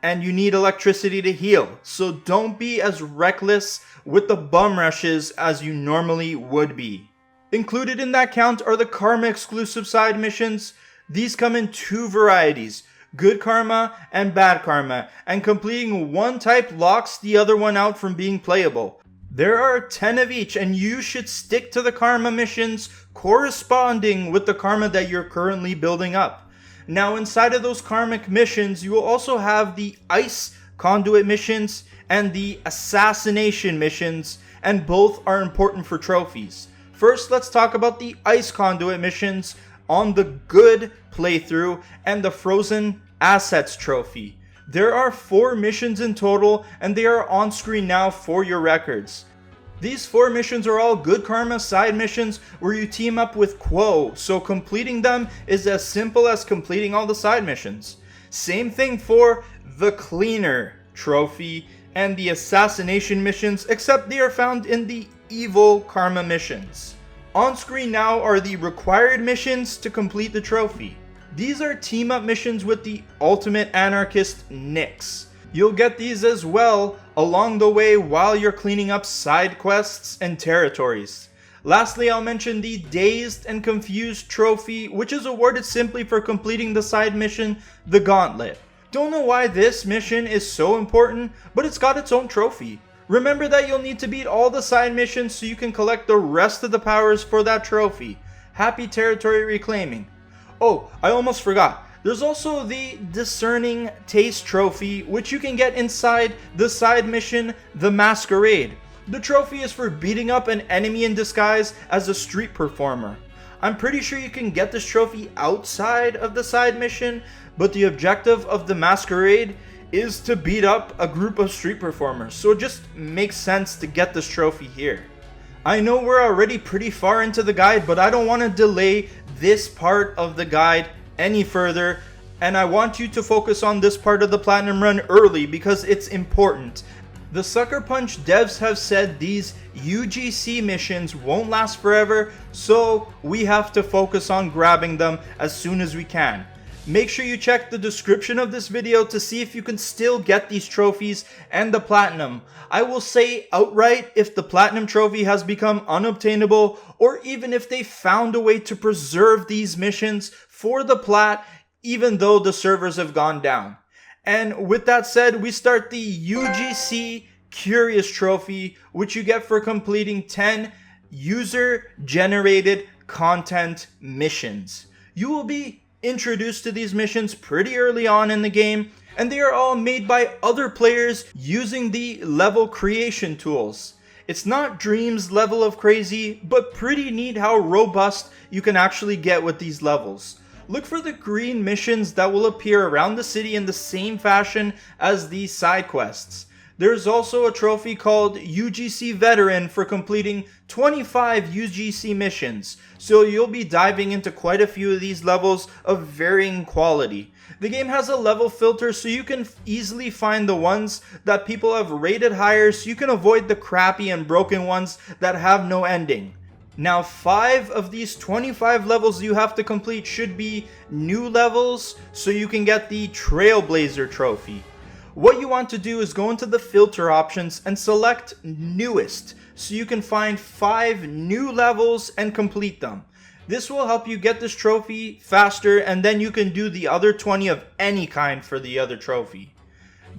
and you need electricity to heal. So don't be as reckless with the bum rushes as you normally would be. Included in that count are the karma exclusive side missions. These come in 2 varieties, good karma and bad karma, and completing one type locks the other one out from being playable. There are 10 of each, and you should stick to the karma missions corresponding with the karma that you're currently building up. Now inside of those karmic missions, you will also have the ice conduit missions and the assassination missions, and both are important for trophies. First, let's talk about the ice conduit missions on the good playthrough and the frozen assets trophy. There are 4 missions in total, and they are on screen now for your records. These 4 missions are all good karma side missions where you team up with Quo, so completing them is as simple as completing all the side missions. Same thing for the cleaner trophy and the assassination missions, except they are found in the evil karma missions. On screen now are the required missions to complete the trophy. These are team up missions with the ultimate anarchist Nyx. You'll get these as well along the way while you're cleaning up side quests and territories. Lastly, I'll mention the Dazed and Confused trophy, which is awarded simply for completing the side mission, the Gauntlet. Don't know why this mission is so important, but it's got its own trophy. Remember that you'll need to beat all the side missions so you can collect the rest of the powers for that trophy. Happy territory reclaiming. Oh, I almost forgot. There's also the Discerning Taste trophy, which you can get inside the side mission, The Masquerade. The trophy is for beating up an enemy in disguise as a street performer. I'm pretty sure you can get this trophy outside of the side mission, but the objective of The Masquerade is to beat up a group of street performers, so it just makes sense to get this trophy here. I know we're already pretty far into the guide, but I don't want to delay this part of the guide any further, and I want you to focus on this part of the Platinum Run early because it's important. The Sucker Punch devs have said these UGC missions won't last forever, so we have to focus on grabbing them as soon as we can. Make sure you check the description of this video to see if you can still get these trophies and the Platinum. I will say outright if the Platinum trophy has become unobtainable, or even if they found a way to preserve these missions for the Plat, even though the servers have gone down. And with that said, we start the UGC Curious trophy, which you get for completing 10 user-generated content missions. You will be introduced to these missions pretty early on in the game, and they are all made by other players using the level creation tools. It's not Dream's level of crazy, but pretty neat how robust you can actually get with these levels. Look for the green missions that will appear around the city in the same fashion as these side quests. There's also a trophy called UGC Veteran for completing 25 UGC missions, so you'll be diving into quite a few of these levels of varying quality. The game has a level filter so you can easily find the ones that people have rated higher, so you can avoid the crappy and broken ones that have no ending. Now 5 of these 25 levels you have to complete should be new levels, so you can get the Trailblazer trophy. What you want to do is go into the filter options and select newest, so you can find 5 new levels and complete them. This will help you get this trophy faster, and then you can do the other 20 of any kind for the other trophy.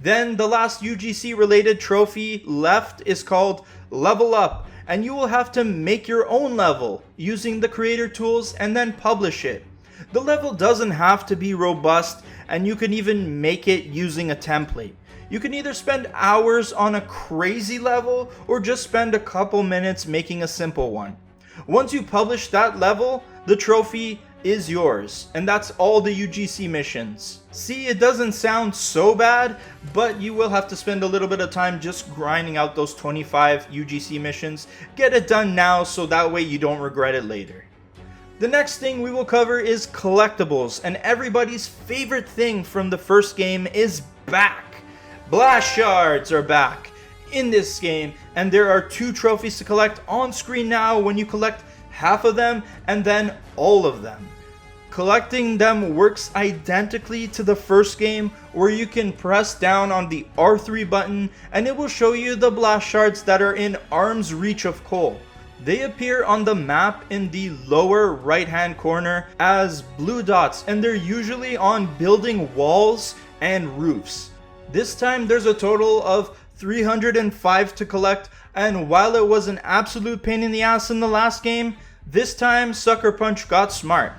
Then the last UGC related trophy left is called Level Up, and you will have to make your own level using the creator tools and then publish it. The level doesn't have to be robust, and you can even make it using a template. You can either spend hours on a crazy level or just spend a couple minutes making a simple one. Once you publish that level, the trophy is yours, and that's all the UGC missions. See, it doesn't sound so bad, but you will have to spend a little bit of time just grinding out those 25 UGC missions. Get it done now so that way you don't regret it later. The next thing we will cover is collectibles, and everybody's favorite thing from the first game is back. Blast shards are back in this game, and there are 2 trophies to collect on screen now when you collect half of them and then all of them. Collecting them works identically to the first game, where you can press down on the R3 button and it will show you the blast shards that are in arm's reach of Cole. They appear on the map in the lower right hand corner as blue dots, and they're usually on building walls and roofs. This time there's a total of 305 to collect, and while it was an absolute pain in the ass in the last game, this time Sucker Punch got smart.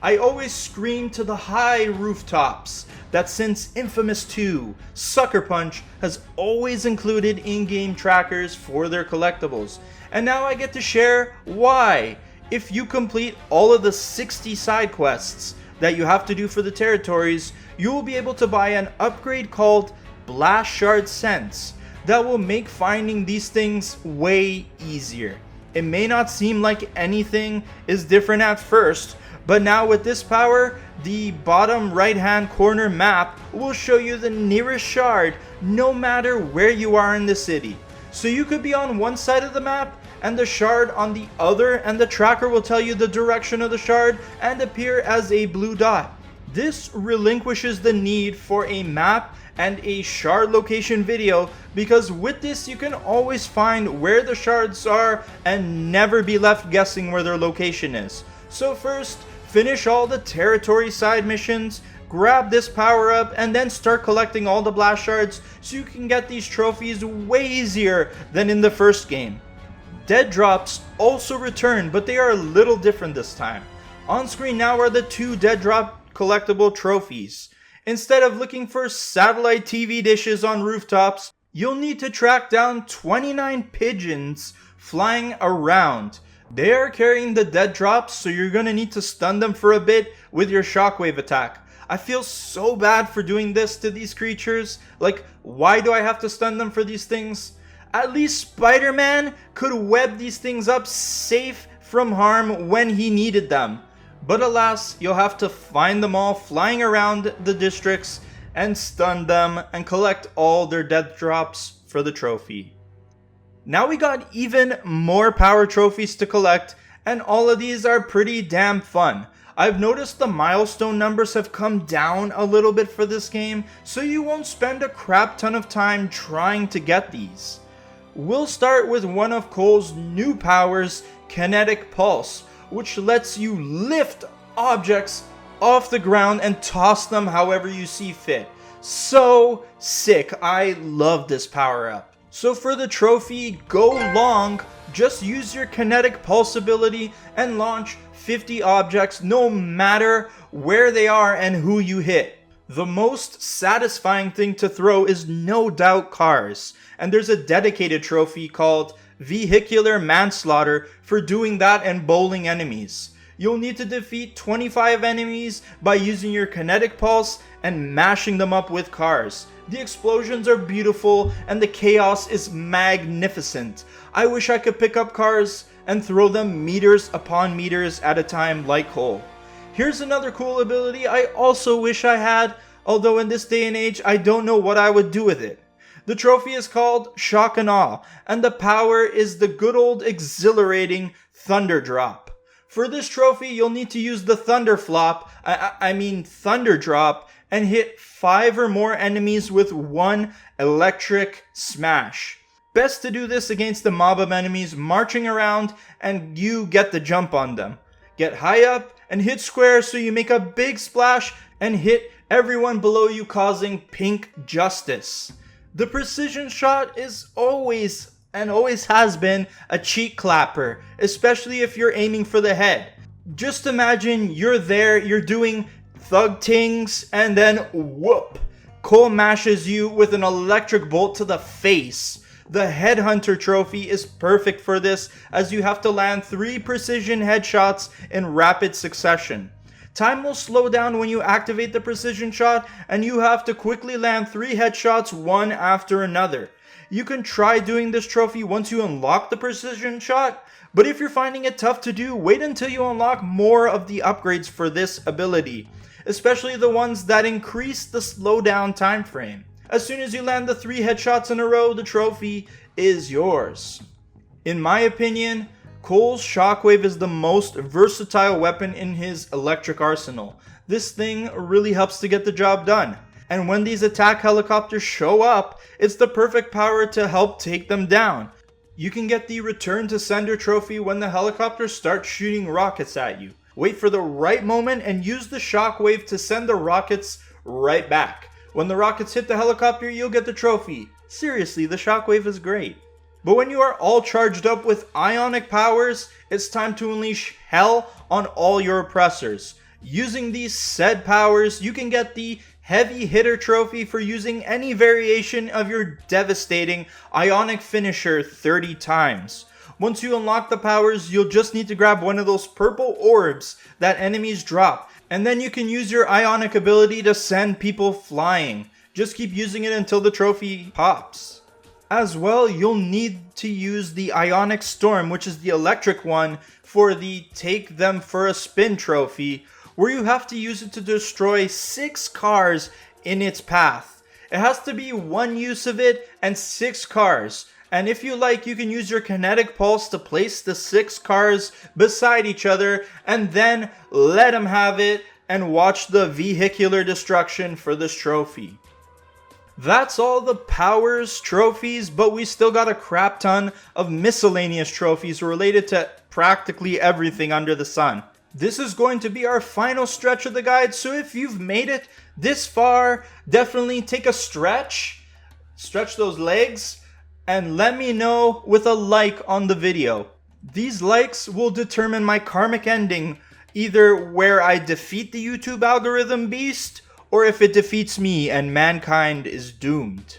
I always scream to the high rooftops that since inFAMOUS 2, Sucker Punch has always included in-game trackers for their collectibles. And now I get to share why. If you complete all of the 60 side quests that you have to do for the territories, you will be able to buy an upgrade called Blast Shard Sense that will make finding these things way easier. It may not seem like anything is different at first, but now with this power, the bottom right hand corner map will show you the nearest shard no matter where you are in the city. So you could be on one side of the map and the shard on the other, and the tracker will tell you the direction of the shard and appear as a blue dot. This relinquishes the need for a map and a shard location video, because with this you can always find where the shards are and never be left guessing where their location is. So first, finish all the territory side missions, grab this power up and then start collecting all the blast shards so you can get these trophies way easier than in the first game. Dead drops also return, but they are a little different this time. On screen now are the 2 dead drop collectible trophies. Instead of looking for satellite TV dishes on rooftops, you'll need to track down 29 pigeons flying around. They are carrying the dead drops, so you're gonna need to stun them for a bit with your shockwave attack. I feel so bad for doing this to these creatures. Like, why do I have to stun them for these things? At least Spider-Man could web these things up safe from harm when he needed them. But alas, you'll have to find them all flying around the districts and stun them and collect all their death drops for the trophy. Now we got even more power trophies to collect, and all of these are pretty damn fun. I've noticed the milestone numbers have come down a little bit for this game, so you won't spend a crap ton of time trying to get these. We'll start with one of Cole's new powers, Kinetic Pulse, which lets you lift objects off the ground and toss them however you see fit. So sick, I love this power up. So for the trophy, go long, just use your Kinetic Pulse ability and launch 50 objects no matter where they are and who you hit. The most satisfying thing to throw is no doubt cars, and there's a dedicated trophy called Vehicular Manslaughter for doing that and bowling enemies. You'll need to defeat 25 enemies by using your Kinetic Pulse and mashing them up with cars. The explosions are beautiful and the chaos is magnificent. I wish I could pick up cars and throw them meters upon meters at a time like Cole. Here's another cool ability I also wish I had, although in this day and age I don't know what I would do with it. The trophy is called Shock and Awe, and the power is the good old exhilarating Thunder Drop. For this trophy, you'll need to use the Thunder Flop, Thunder Drop, and hit 5 or more enemies with 1 electric smash. Best to do this against the mob of enemies marching around and you get the jump on them. Get high up and hit square so you make a big splash and hit everyone below you, causing pink justice. The precision shot is always has been a cheek clapper, especially if you're aiming for the head. Just imagine you're there, you're doing thug tings, and then whoop! Cole mashes you with an electric bolt to the face. The Headhunter trophy is perfect for this, as you have to land 3 precision headshots in rapid succession. Time will slow down when you activate the precision shot, and you have to quickly land 3 headshots one after another. You can try doing this trophy once you unlock the precision shot, but if you're finding it tough to do, wait until you unlock more of the upgrades for this ability, especially the ones that increase the slowdown time frame. As soon as you land the 3 headshots in a row, the trophy is yours. In my opinion, Cole's Shockwave is the most versatile weapon in his electric arsenal. This thing really helps to get the job done. And when these attack helicopters show up, it's the perfect power to help take them down. You can get the Return to Sender trophy when the helicopters start shooting rockets at you. Wait for the right moment and use the Shockwave to send the rockets right back. When the rockets hit the helicopter, you'll get the trophy. Seriously, the Shockwave is great. But when you are all charged up with ionic powers, it's time to unleash hell on all your oppressors. Using these said powers, you can get the Heavy Hitter trophy for using any variation of your devastating ionic finisher 30 times. Once you unlock the powers, you'll just need to grab one of those purple orbs that enemies drop, and then you can use your ionic ability to send people flying. Just keep using it until the trophy pops. As well, you'll need to use the Ionic Storm, which is the electric one, for the Take Them for a Spin trophy, where you have to use it to destroy 6 cars in its path. It has to be 1 use of it and 6 cars. And if you like, you can use your Kinetic Pulse to place the 6 cars beside each other and then let them have it and watch the vehicular destruction for this trophy. That's all the powers trophies, but we still got a crap ton of miscellaneous trophies related to practically everything under the sun. This is going to be our final stretch of the guide, so if you've made it this far, definitely take a stretch those legs, and let me know with a like on the video. These likes will determine my karmic ending, either where I defeat the YouTube algorithm beast, or if it defeats me and mankind is doomed.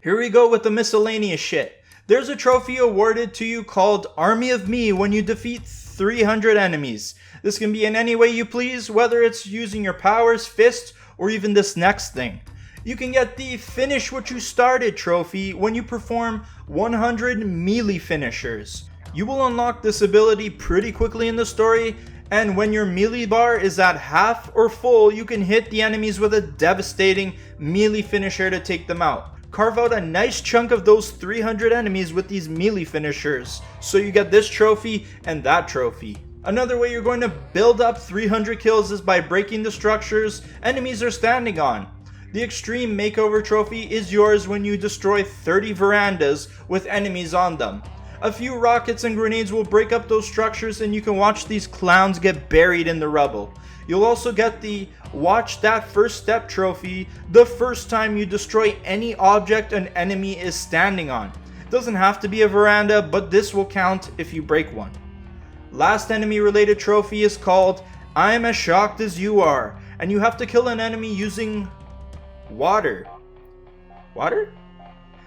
Here we go with the miscellaneous shit. There's a trophy awarded to you called Army of Me when you defeat 300 enemies. This can be in any way you please, whether it's using your powers, fists, or even this next thing. You can get the Finish What You Started trophy when you perform 100 melee finishers. You will unlock this ability pretty quickly in the story, and when your melee bar is at half or full, you can hit the enemies with a devastating melee finisher to take them out. Carve out a nice chunk of those 300 enemies with these melee finishers, so you get this trophy and that trophy. Another way you're going to build up 300 kills is by breaking the structures enemies are standing on. The Extreme Makeover trophy is yours when you destroy 30 verandas with enemies on them. A few rockets and grenades will break up those structures and you can watch these clowns get buried in the rubble. You'll also get the Watch That First Step trophy the first time you destroy any object an enemy is standing on. It doesn't have to be a veranda, but this will count if you break one. Last enemy related trophy is called I'm As Shocked As You Are, and you have to kill an enemy using water. Water?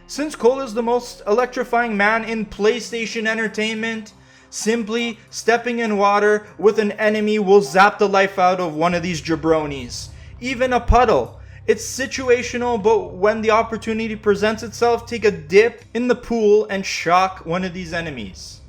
Since Cole is the most electrifying man in PlayStation Entertainment, simply stepping in water with an enemy will zap the life out of one of these jabronis. Even a puddle. It's situational, but when the opportunity presents itself, take a dip in the pool and shock one of these enemies.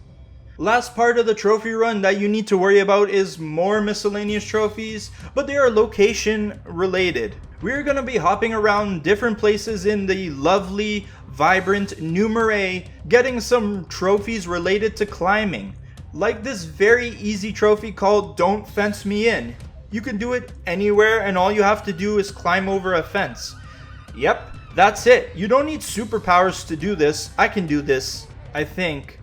Last part of the trophy run that you need to worry about is more miscellaneous trophies, but they are location related. We're going to be hopping around different places in the lovely, vibrant New Marais, getting some trophies related to climbing. Like this very easy trophy called Don't Fence Me In. You can do it anywhere and all you have to do is climb over a fence. Yep, that's it. You don't need superpowers to do this. I can do this, I think.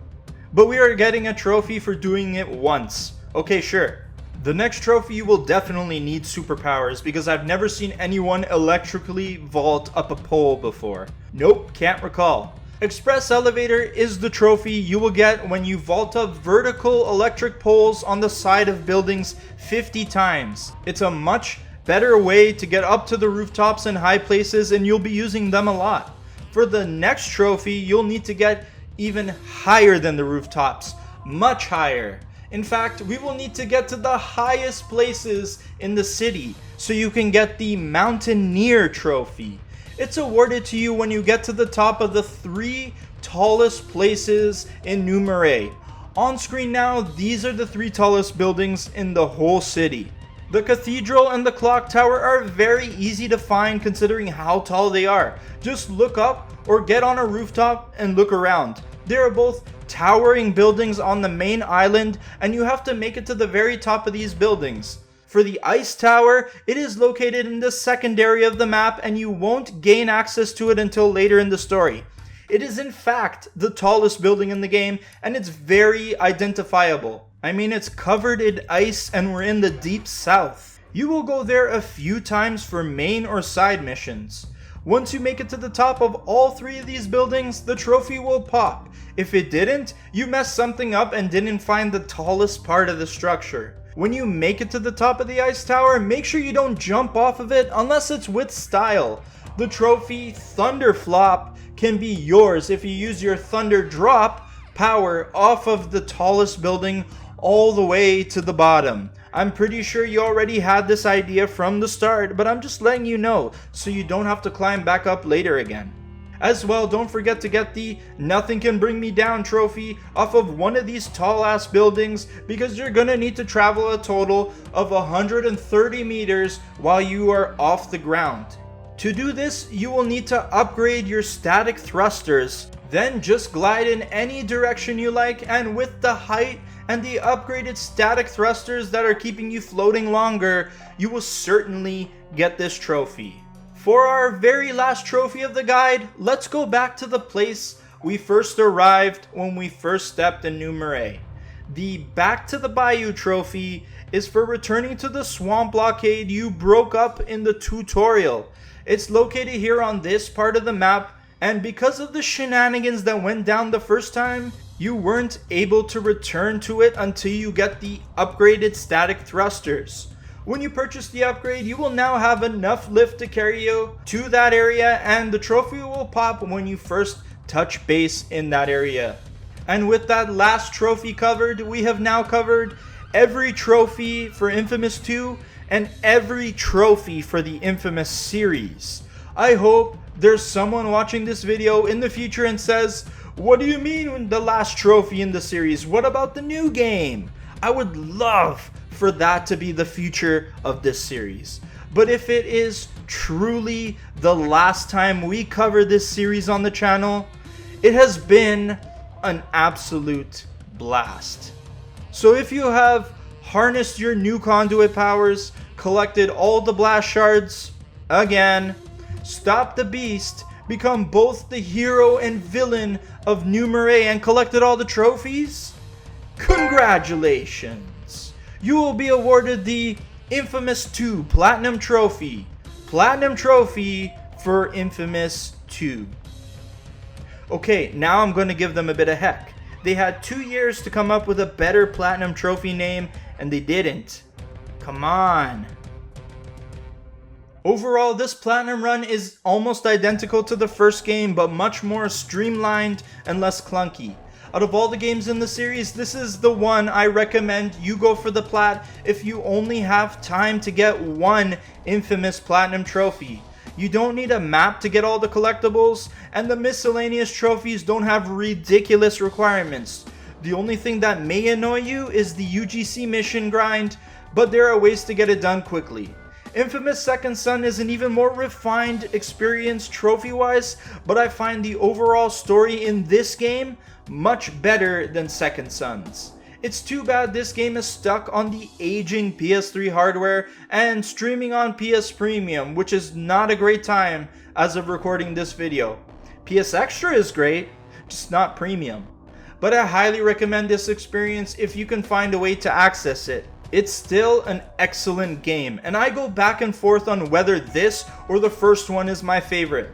But we are getting a trophy for doing it once. Okay, sure. The next trophy you will definitely need superpowers because I've never seen anyone electrically vault up a pole before. Nope, can't recall. Express Elevator is the trophy you will get when you vault up vertical electric poles on the side of buildings 50 times. It's a much better way to get up to the rooftops and high places, and you'll be using them a lot. For the next trophy, you'll need to get even higher than the rooftops, much higher. In fact, we will need to get to the highest places in the city so you can get the Mountaineer trophy. It's awarded to you when you get to the top of the 3 tallest places in New Marais. On screen now, these are the 3 tallest buildings in the whole city. The cathedral and the clock tower are very easy to find considering how tall they are. Just look up or get on a rooftop and look around. They are both towering buildings on the main island, and you have to make it to the very top of these buildings. For the ice tower, it is located in the secondary of the map and you won't gain access to it until later in the story. It is in fact the tallest building in the game and it's very identifiable. I mean, it's covered in ice and we're in the deep south. You will go there a few times for main or side missions. Once you make it to the top of all 3 of these buildings, the trophy will pop. If it didn't, you messed something up and didn't find the tallest part of the structure. When you make it to the top of the ice tower, make sure you don't jump off of it unless it's with style. The trophy Thunder Flop can be yours if you use your Thunder Drop power off of the tallest building all the way to the bottom. I'm pretty sure you already had this idea from the start, but I'm just letting you know so you don't have to climb back up later again. As well, don't forget to get the Nothing Can Bring Me Down trophy off of one of these tall ass buildings because you're gonna need to travel a total of 130 meters while you are off the ground. To do this, you will need to upgrade your static thrusters, then just glide in any direction you like, and with the height and the upgraded static thrusters that are keeping you floating longer, you will certainly get this trophy. For our very last trophy of the guide, let's go back to the place we first arrived when we first stepped in New Marais. The Back to the Bayou trophy is for returning to the swamp blockade you broke up in the tutorial. It's located here on this part of the map, and because of the shenanigans that went down the first time, you weren't able to return to it until you get the upgraded static thrusters. When you purchase the upgrade, you will now have enough lift to carry you to that area, and the trophy will pop when you first touch base in that area. And with that last trophy covered, we have now covered every trophy for Infamous 2 and every trophy for the Infamous series. I hope there's someone watching this video in the future and says, "What do you mean the last trophy in the series? What about the new game?" I would love for that to be the future of this series. But if it is truly the last time we cover this series on the channel, it has been an absolute blast. So if you have harnessed your new conduit powers, collected all the blast shards, again, stopped the beast, become both the hero and villain of New Marais, and collected all the trophies, congratulations! You will be awarded the Infamous 2 Platinum Trophy. Platinum Trophy for Infamous 2. Okay, now I'm going to give them a bit of heck. They had 2 years to come up with a better Platinum Trophy name, and they didn't. Come on. Overall, this Platinum run is almost identical to the first game, but much more streamlined and less clunky. Out of all the games in the series, this is the one I recommend you go for the Plat if you only have time to get one Infamous Platinum Trophy. You don't need a map to get all the collectibles, and the miscellaneous trophies don't have ridiculous requirements. The only thing that may annoy you is the UGC mission grind, but there are ways to get it done quickly. Infamous Second Son is an even more refined experience trophy-wise, but I find the overall story in this game much better than Second Son's. It's too bad this game is stuck on the aging PS3 hardware and streaming on PS Premium, which is not a great time as of recording this video. PS Extra is great, just not Premium. But I highly recommend this experience if you can find a way to access it. It's still an excellent game, and I go back and forth on whether this or the first one is my favorite.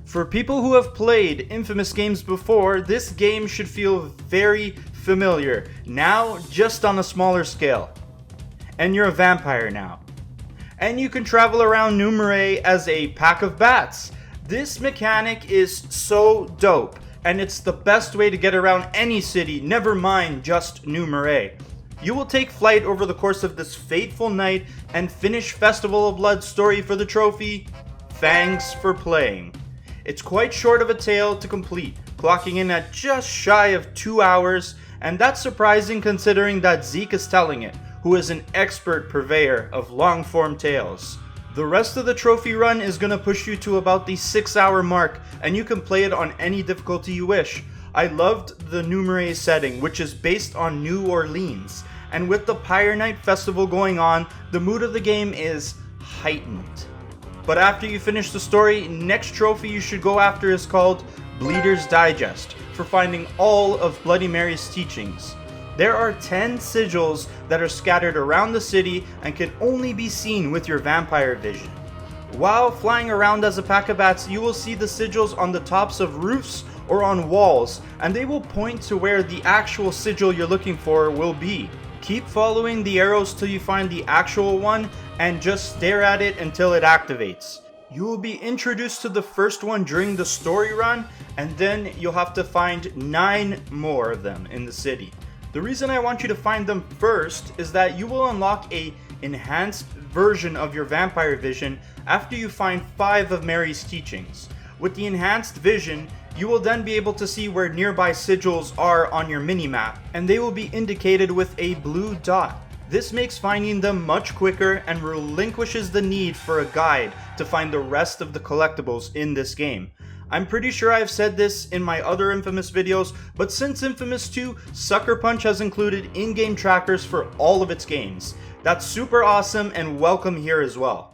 For people who have played Infamous games before, this game should feel very familiar, now just on a smaller scale. And you're a vampire now. And you can travel around New Marais as a pack of bats. This mechanic is so dope, and it's the best way to get around any city, never mind just New Marais. You will take flight over the course of this fateful night and finish Festival of Blood story for the trophy. Thanks for playing. It's quite short of a tale to complete, clocking in at just shy of 2 hours, and that's surprising considering that Zeke is telling it, who is an expert purveyor of long-form tales. The rest of the trophy run is going to push you to about the 6-hour mark, and you can play it on any difficulty you wish. I loved the New Marais setting, which is based on New Orleans, and with the Pyre Night Festival going on, the mood of the game is heightened. But after you finish the story, next trophy you should go after is called Bleeder's Digest, for finding all of Bloody Mary's teachings. There are 10 sigils that are scattered around the city and can only be seen with your vampire vision. While flying around as a pack of bats, you will see the sigils on the tops of roofs or on walls, and they will point to where the actual sigil you're looking for will be. Keep following the arrows till you find the actual one, and just stare at it until it activates. You will be introduced to the first one during the story run, and then you'll have to find 9 more of them in the city. The reason I want you to find them first is that you will unlock a enhanced version of your vampire vision after you find 5 of Mary's teachings. With the enhanced vision, you will then be able to see where nearby sigils are on your minimap, and they will be indicated with a blue dot. This makes finding them much quicker and relinquishes the need for a guide to find the rest of the collectibles in this game. I'm pretty sure I've said this in my other Infamous videos, but since Infamous 2, Sucker Punch has included in-game trackers for all of its games. That's super awesome and welcome here as well.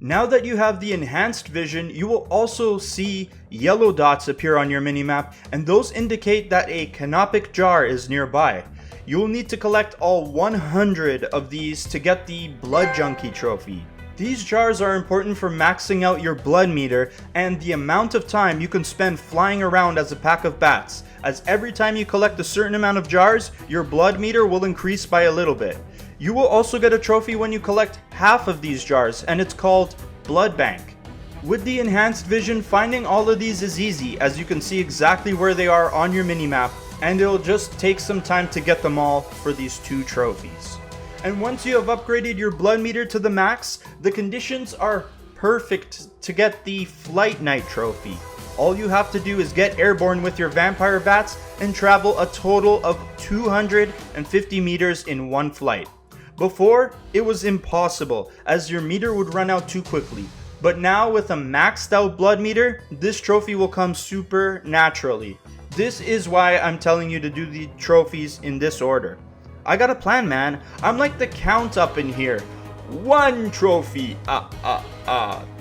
Now that you have the enhanced vision, you will also see yellow dots appear on your minimap, and those indicate that a canopic jar is nearby. You will need to collect all 100 of these to get the Blood Junkie trophy. These jars are important for maxing out your blood meter and the amount of time you can spend flying around as a pack of bats, as every time you collect a certain amount of jars, your blood meter will increase by a little bit. You will also get a trophy when you collect half of these jars, and it's called Blood Bank. With the enhanced vision, finding all of these is easy, as you can see exactly where they are on your minimap, and it'll just take some time to get them all for these 2 trophies. And once you have upgraded your blood meter to the max, the conditions are perfect to get the Flight Night trophy. All you have to do is get airborne with your vampire bats and travel a total of 250 meters in one flight. Before, it was impossible, as your meter would run out too quickly. But now with a maxed out blood meter, this trophy will come super naturally. This is why I'm telling you to do the trophies in this order. I got a plan, man. I'm like the count up in here. 1 trophy,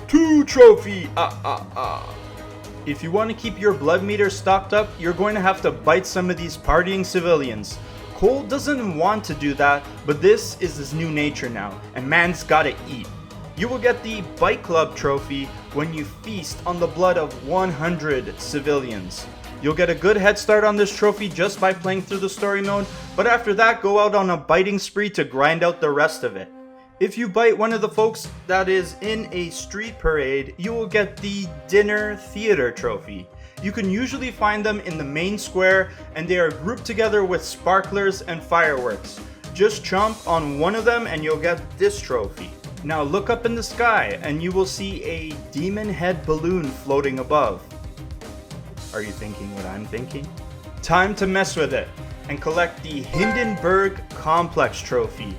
2 trophy, If you want to keep your blood meter stocked up, you're going to have to bite some of these partying civilians. Cole doesn't want to do that, but this is his new nature now, and man's gotta eat. You will get the Bite Club trophy when you feast on the blood of 100 civilians. You'll get a good head start on this trophy just by playing through the story mode, but after that go out on a biting spree to grind out the rest of it. If you bite one of the folks that is in a street parade, you will get the Dinner Theater trophy. You can usually find them in the main square, and they are grouped together with sparklers and fireworks. Just chomp on one of them and you'll get this trophy. Now look up in the sky and you will see a demon head balloon floating above. Are you thinking what I'm thinking? Time to mess with it and collect the Hindenburg Complex trophy.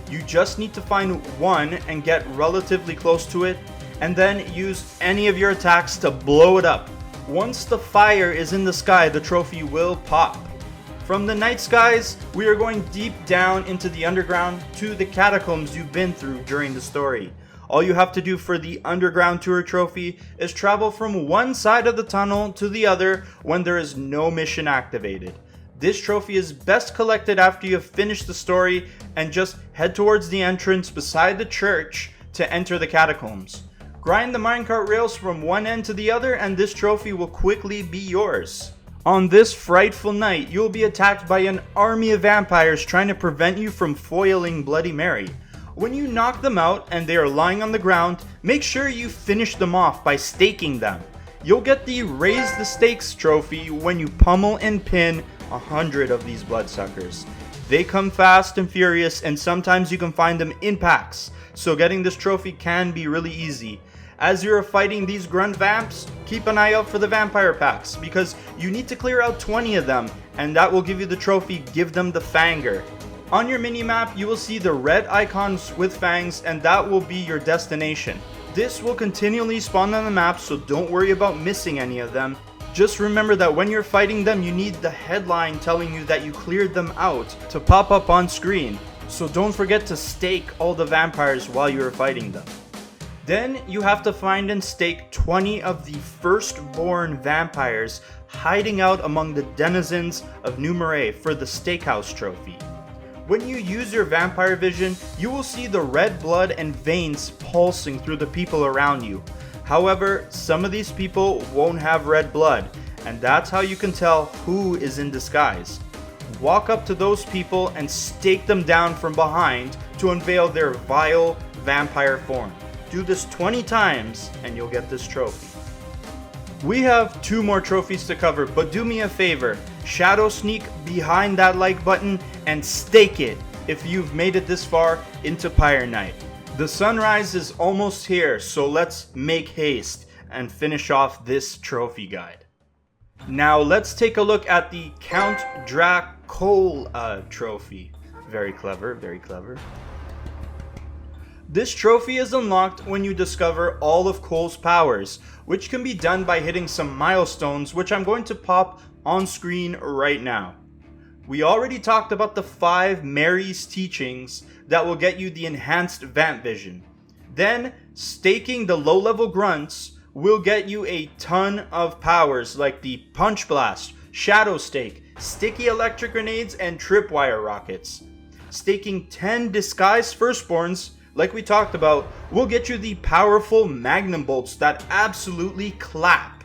You just need to find one and get relatively close to it, and then use any of your attacks to blow it up. Once the fire is in the sky, the trophy will pop. From the night skies, we are going deep down into the underground to the catacombs you've been through during the story. All you have to do for the Underground Tour trophy is travel from one side of the tunnel to the other when there is no mission activated. This trophy is best collected after you have finished the story and just head towards the entrance beside the church to enter the catacombs. Grind the minecart rails from one end to the other and this trophy will quickly be yours. On this frightful night, you will be attacked by an army of vampires trying to prevent you from foiling Bloody Mary. When you knock them out and they are lying on the ground, make sure you finish them off by staking them. You'll get the Raise the Stakes trophy when you pummel and pin 100 of these bloodsuckers. They come fast and furious, and sometimes you can find them in packs, so getting this trophy can be really easy. As you're fighting these grunt vamps, keep an eye out for the vampire packs, because you need to clear out 20 of them, and that will give you the trophy Give Them the Fanger. On your minimap, you will see the red icons with fangs, and that will be your destination. This will continually spawn on the map, so don't worry about missing any of them. Just remember that when you're fighting them, you need the headline telling you that you cleared them out to pop up on screen. So don't forget to stake all the vampires while you're fighting them. Then you have to find and stake 20 of the firstborn vampires hiding out among the denizens of New Marais for the Steakhouse trophy. When you use your vampire vision, you will see the red blood and veins pulsing through the people around you. However, some of these people won't have red blood, and that's how you can tell who is in disguise. Walk up to those people and stake them down from behind to unveil their vile vampire form. Do this 20 times and you'll get this trophy. We have 2 more trophies to cover, but do me a favor, shadow sneak behind that like button and stake it if you've made it this far into Pyre Night. The sunrise is almost here, so let's make haste and finish off this trophy guide. Now let's take a look at the Count Dracula trophy. Very clever, very clever. This trophy is unlocked when you discover all of Cole's powers, which can be done by hitting some milestones, which I'm going to pop on screen right now. We already talked about the 5 Mary's teachings that will get you the enhanced vamp vision. Then, staking the low-level grunts will get you a ton of powers like the Punch Blast, Shadow Stake, Sticky Electric Grenades, and Tripwire Rockets. Staking 10 Disguised Firstborns, like we talked about, will get you the powerful Magnum Bolts that absolutely clap.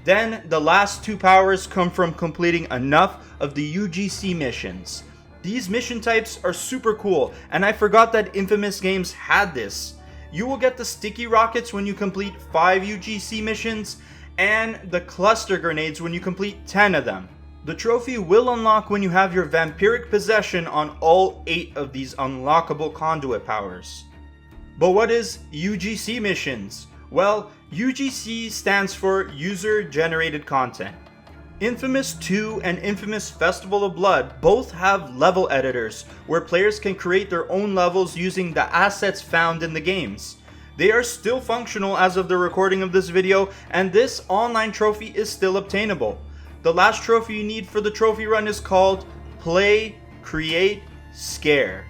Then, the last 2 powers come from completing enough of the UGC missions. These mission types are super cool, and I forgot that Infamous Games had this. You will get the Sticky Rockets when you complete 5 UGC missions, and the Cluster Grenades when you complete 10 of them. The trophy will unlock when you have your Vampiric Possession on all 8 of these unlockable conduit powers. But what is UGC missions? Well, UGC stands for User Generated Content. Infamous 2 and Infamous Festival of Blood both have level editors where players can create their own levels using the assets found in the games. They are still functional as of the recording of this video, and this online trophy is still obtainable. The last trophy you need for the trophy run is called Play, Create, Scare,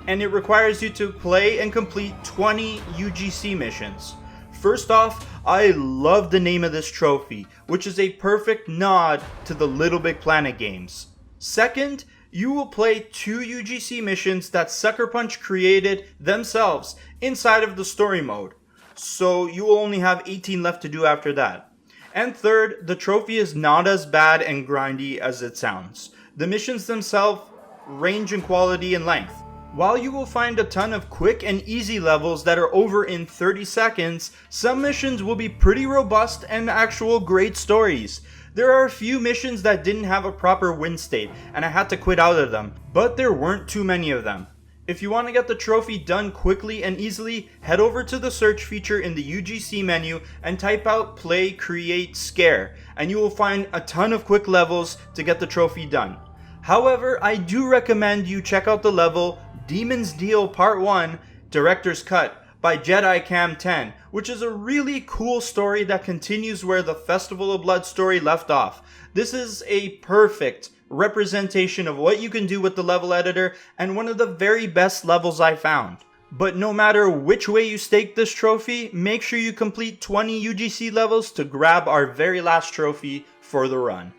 and it requires you to play and complete 20 UGC missions. First off, I love the name of this trophy, which is a perfect nod to the Little Big Planet games. Second, you will play 2 UGC missions that Sucker Punch created themselves inside of the story mode, so you will only have 18 left to do after that. And third, the trophy is not as bad and grindy as it sounds. The missions themselves range in quality and length. While you will find a ton of quick and easy levels that are over in 30 seconds, some missions will be pretty robust and actual great stories. There are a few missions that didn't have a proper win state, and I had to quit out of them, but there weren't too many of them. If you want to get the trophy done quickly and easily, head over to the search feature in the UGC menu and type out Play, Create, Scare, and you will find a ton of quick levels to get the trophy done. However, I do recommend you check out the level Demon's Deal Part 1 Director's Cut by Jedi Cam 10, which is a really cool story that continues where the Festival of Blood story left off. This is a perfect representation of what you can do with the level editor and one of the very best levels I found. But no matter which way you stake this trophy, make sure you complete 20 UGC levels to grab our very last trophy for the run.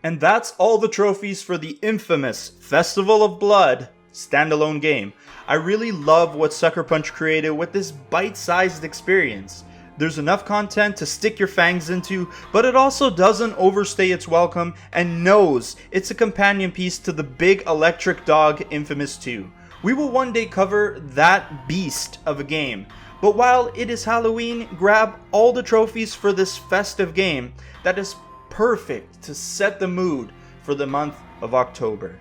And that's all the trophies for the infamous Festival of Blood standalone game. I really love what Sucker Punch created with this bite-sized experience. There's enough content to stick your fangs into, but it also doesn't overstay its welcome and knows it's a companion piece to the big electric dog Infamous 2. We will one day cover that beast of a game, but while it is Halloween, grab all the trophies for this festive game that is perfect to set the mood for the month of October.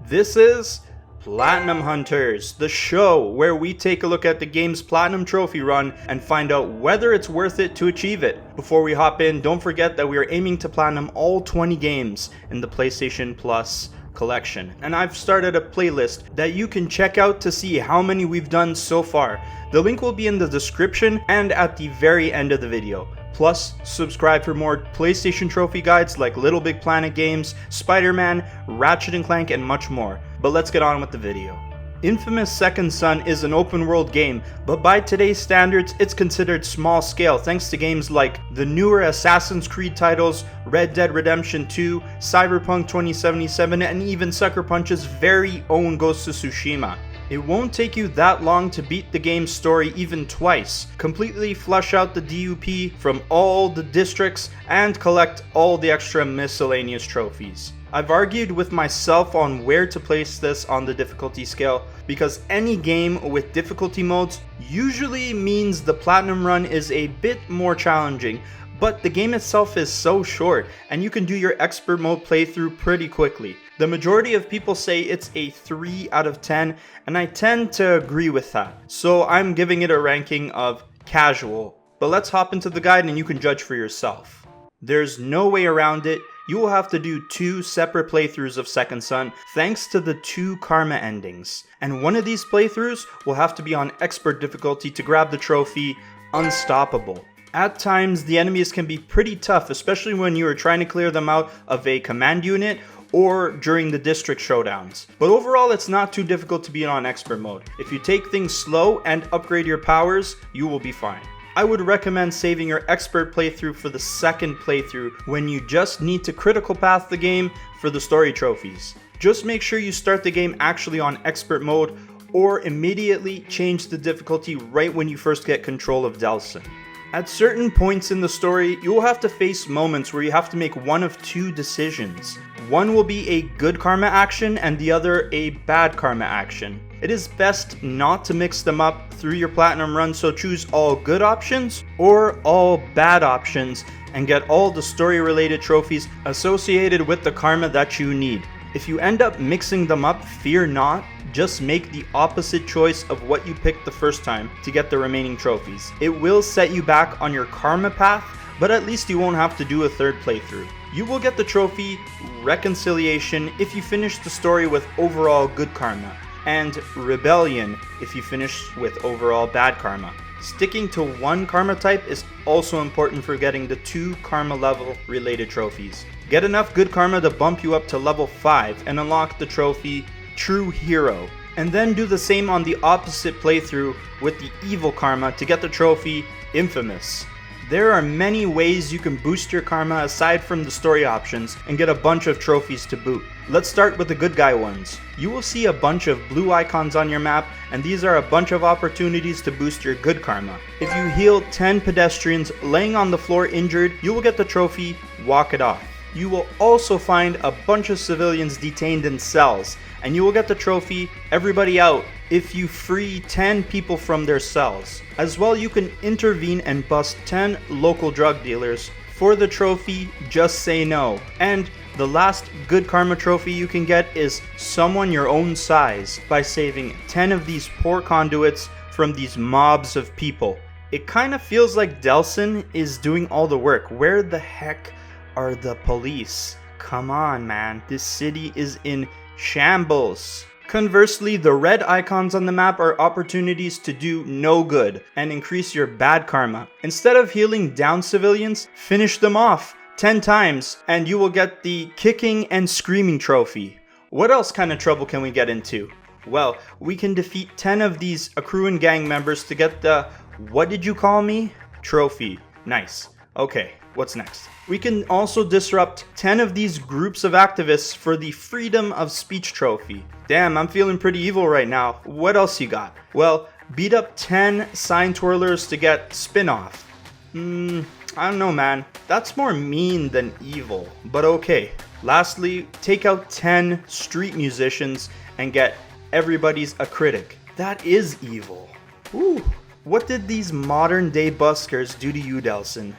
This is Platinum Hunters, the show where we take a look at the game's Platinum Trophy run and find out whether it's worth it to achieve it. Before we hop in, don't forget that we are aiming to Platinum all 20 games in the PlayStation Plus collection. And I've started a playlist that you can check out to see how many we've done so far. The link will be in the description and at the very end of the video. Plus, subscribe for more PlayStation trophy guides like Little Big Planet games, Spider-Man, Ratchet & Clank, and much more. But let's get on with the video. Infamous Second Son is an open world game, but by today's standards, it's considered small scale thanks to games like the newer Assassin's Creed titles, Red Dead Redemption 2, Cyberpunk 2077, and even Sucker Punch's very own Ghost of Tsushima. It won't take you that long to beat the game's story even twice, completely flush out the DUP from all the districts, and collect all the extra miscellaneous trophies. I've argued with myself on where to place this on the difficulty scale, because any game with difficulty modes usually means the Platinum run is a bit more challenging, but the game itself is so short, and you can do your expert mode playthrough pretty quickly. The majority of people say it's a 3 out of 10, and I tend to agree with that. So I'm giving it a ranking of casual. But let's hop into the guide and you can judge for yourself. There's no way around it. You will have to do 2 separate playthroughs of Second Son thanks to the 2 karma endings. And one of these playthroughs will have to be on expert difficulty to grab the trophy Unstoppable. At times, the enemies can be pretty tough, especially when you are trying to clear them out of a command unit or during the district showdowns. But overall, it's not too difficult to be on expert mode. If you take things slow and upgrade your powers, you will be fine. I would recommend saving your expert playthrough for the second playthrough when you just need to critical path the game for the story trophies. Just make sure you start the game actually on expert mode or immediately change the difficulty right when you first get control of Delsin. At certain points in the story, you will have to face moments where you have to make one of 2 decisions. One will be a good karma action and the other a bad karma action. It is best not to mix them up through your platinum run, so choose all good options or all bad options and get all the story related trophies associated with the karma that you need. If you end up mixing them up, fear not. Just make the opposite choice of what you picked the first time to get the remaining trophies. It will set you back on your karma path, but at least you won't have to do a third playthrough. You will get the trophy Reconciliation if you finish the story with overall good karma, and Rebellion if you finish with overall bad karma. Sticking to one karma type is also important for getting the 2 karma level related trophies. Get enough good karma to bump you up to level 5 and unlock the trophy True Hero, and then do the same on the opposite playthrough with the evil karma to get the trophy inFAMOUS. There are many ways you can boost your karma aside from the story options and get a bunch of trophies to boot. Let's start with the good guy ones. You will see a bunch of blue icons on your map, and these are a bunch of opportunities to boost your good karma. If you heal 10 pedestrians laying on the floor injured, you will get the trophy Walk It Off. You will also find a bunch of civilians detained in cells, and you will get the trophy Everybody Out if you free 10 people from their cells. As well, you can intervene and bust 10 local drug dealers for the trophy Just Say No. And the last good karma trophy you can get is Someone Your Own Size by saving 10 of these poor conduits from these mobs of people. It kind of feels like Delsin is doing all the work. Where the heck are the police? Come on, man. This city is in shambles. Conversely, the red icons on the map are opportunities to do no good and increase your bad karma. Instead of healing down civilians, finish them off 10 times and you will get the Kicking and Screaming trophy. What else kind of trouble can we get into? Well, we can defeat 10 of these Akruan gang members to get the What Did You Call Me trophy. Nice. Okay, what's next? We can also disrupt 10 of these groups of activists for the Freedom of Speech trophy. Damn, I'm feeling pretty evil right now. What else you got? Well, beat up 10 sign twirlers to get spin-off. I don't know, man. That's more mean than evil, but okay. Lastly, take out 10 street musicians and get Everybody's a Critic. That is evil. Ooh, what did these modern day buskers do to you, Delsin?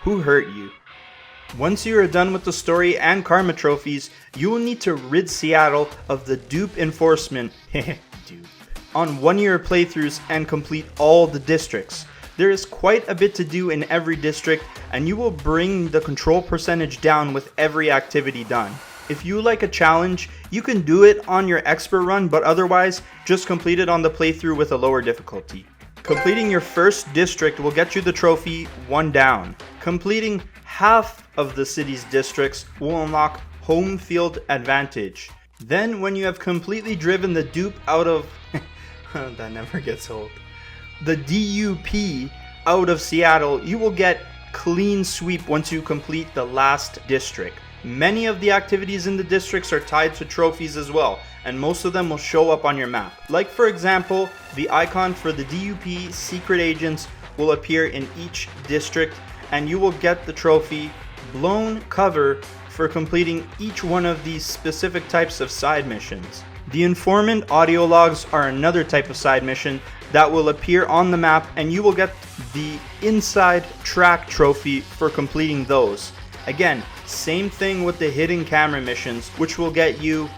Who hurt you? Once you are done with the story and karma trophies, you will need to rid Seattle of the dupe enforcement dupe on 1-year playthroughs and complete all the districts. There is quite a bit to do in every district, and you will bring the control percentage down with every activity done. If you like a challenge, you can do it on your expert run, but otherwise, just complete it on the playthrough with a lower difficulty. Completing your first district will get you the trophy One Down. Completing half of the city's districts will unlock Home Field Advantage. Then when you have completely driven the dupe out of that never gets old. The DUP out of Seattle, you will get Clean Sweep once you complete the last district. Many of the activities in the districts are tied to trophies as well, and most of them will show up on your map. Like for example, the icon for the DUP secret agents will appear in each district, and you will get the trophy Blown Cover for completing each one of these specific types of side missions. The informant audio logs are another type of side mission that will appear on the map, and you will get the Inside Track trophy for completing those. Again, same thing with the hidden camera missions, which will get you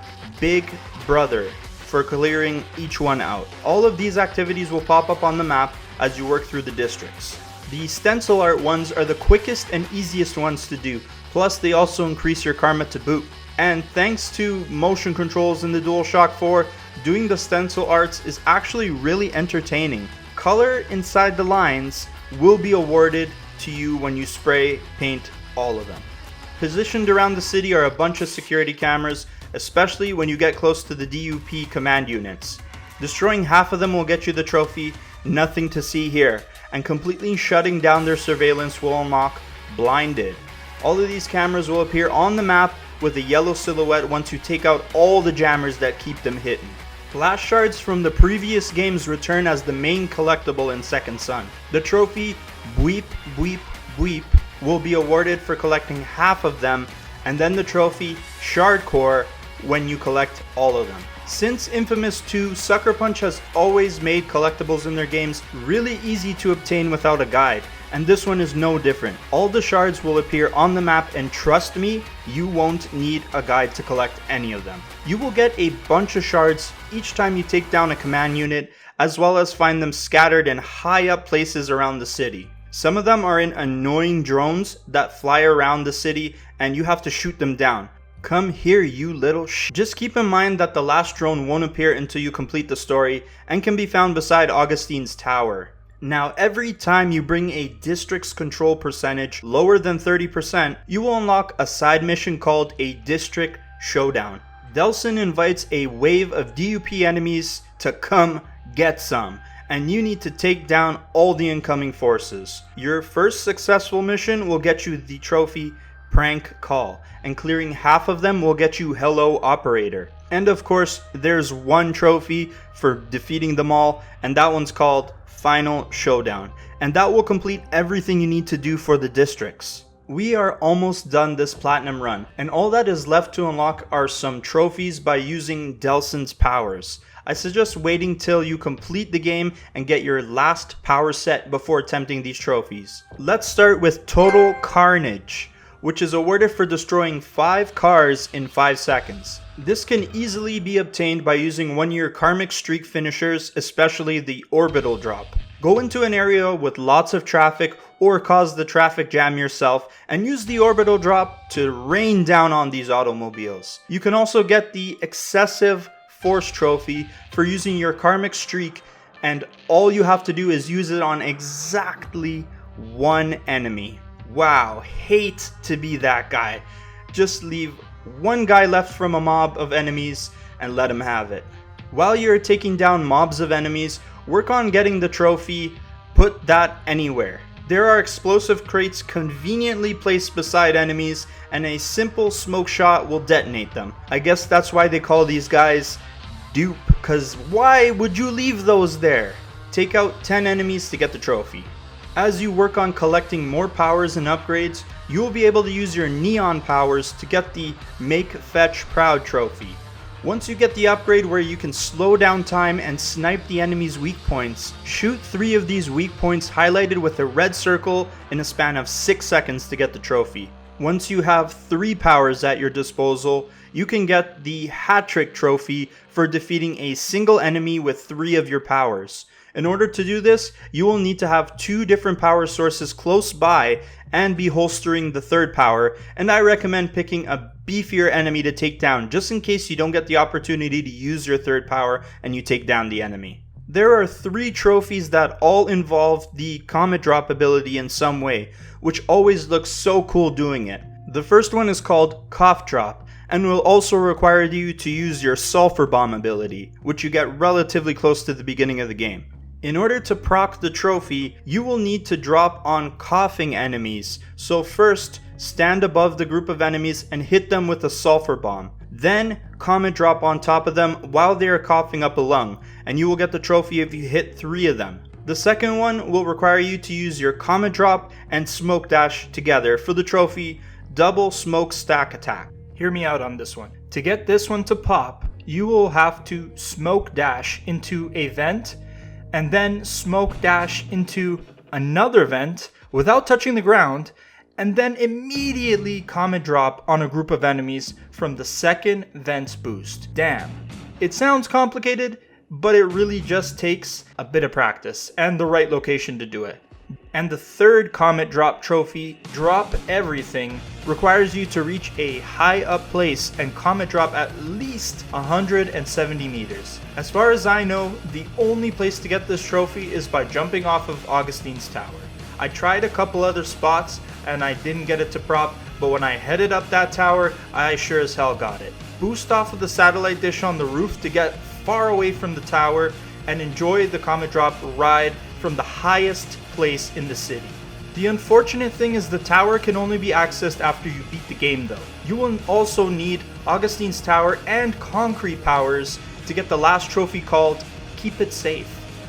Big Brother for clearing each one out. All of these activities will pop up on the map as you work through the districts. The stencil art ones are the quickest and easiest ones to do, plus they also increase your karma to boot. And thanks to motion controls in the DualShock 4, doing the stencil arts is actually really entertaining. Color inside the lines will be awarded to you when you spray paint all of them. Positioned around the city are a bunch of security cameras, especially when you get close to the DUP command units. Destroying half of them will get you the trophy, Nothing to See Here, and completely shutting down their surveillance will unlock Blinded. All of these cameras will appear on the map with a yellow silhouette once you take out all the jammers that keep them hidden. PLAT shards from the previous games return as the main collectible in Second Son. The trophy Bweep Bweep Bweep will be awarded for collecting half of them, and then the trophy Shard Core when you collect all of them. Since Infamous 2, Sucker Punch has always made collectibles in their games really easy to obtain without a guide, and this one is no different. All the shards will appear on the map, and trust me, you won't need a guide to collect any of them. You will get a bunch of shards each time you take down a command unit, as well as find them scattered in high up places around the city. Some of them are in annoying drones that fly around the city and you have to shoot them down. Come here, you little Just keep in mind that the last drone won't appear until you complete the story and can be found beside Augustine's tower. Now, every time you bring a district's control percentage lower than 30%, you will unlock a side mission called a District Showdown. Delsin invites a wave of DUP enemies to come get some, and you need to take down all the incoming forces. Your first successful mission will get you the trophy Prank Call, and clearing half of them will get you Hello Operator. And of course, there's one trophy for defeating them all, and that one's called Final Showdown, and that will complete everything you need to do for the districts. We are almost done this platinum run, and all that is left to unlock are some trophies by using Delsin's powers. I suggest waiting till you complete the game and get your last power set before attempting these trophies. Let's start with Total Carnage, which is awarded for destroying 5 cars in 5 seconds. This can easily be obtained by using one of your karmic streak finishers, especially the orbital drop. Go into an area with lots of traffic or cause the traffic jam yourself and use the orbital drop to rain down on these automobiles. You can also get the excessive force trophy for using your karmic streak, and all you have to do is use it on exactly one enemy. Wow, hate to be that guy. Just leave one guy left from a mob of enemies and let him have it. While you're taking down mobs of enemies, work on getting the trophy Put That Anywhere. There are explosive crates conveniently placed beside enemies, and a simple smoke shot will detonate them. I guess that's why they call these guys dupe, cause why would you leave those there? Take out 10 enemies to get the trophy. As you work on collecting more powers and upgrades, you will be able to use your neon powers to get the Make Fetch Proud trophy. Once you get the upgrade where you can slow down time and snipe the enemy's weak points, shoot 3 of these weak points highlighted with a red circle in a span of 6 seconds to get the trophy. Once you have 3 powers at your disposal, you can get the Hat Trick trophy for defeating a single enemy with 3 of your powers. In order to do this, you will need to have 2 different power sources close by and be holstering the 3rd power, and I recommend picking a beefier enemy to take down just in case you don't get the opportunity to use your 3rd power and you take down the enemy. There are 3 trophies that all involve the Comet Drop ability in some way, which always looks so cool doing it. The first one is called Cough Drop, and will also require you to use your Sulfur Bomb ability, which you get relatively close to the beginning of the game. In order to proc the trophy, you will need to drop on coughing enemies, so first, stand above the group of enemies and hit them with a sulfur bomb. Then, Comet Drop on top of them while they are coughing up a lung, and you will get the trophy if you hit 3 of them. The second one will require you to use your Comet Drop and Smoke Dash together for the trophy Double Smoke Stack Attack. Hear me out on this one. To get this one to pop, you will have to Smoke Dash into a vent, and then Smoke Dash into another vent without touching the ground, and then immediately comet drop on a group of enemies from the second vents boost. Damn. It sounds complicated, but it really just takes a bit of practice and the right location to do it. And the third comet drop trophy, Drop Everything, requires you to reach a high up place and comet drop at least 170 meters. As far as I know, the only place to get this trophy is by jumping off of Augustine's tower. I tried a couple other spots and I didn't get it to prop, but when I headed up that tower, I sure as hell got it. Boost off of the satellite dish on the roof to get far away from the tower and enjoy the comet drop ride from the highest place in the city. The unfortunate thing is the tower can only be accessed after you beat the game though. You will also need Augustine's tower and concrete powers to get the last trophy called Keep It Safe,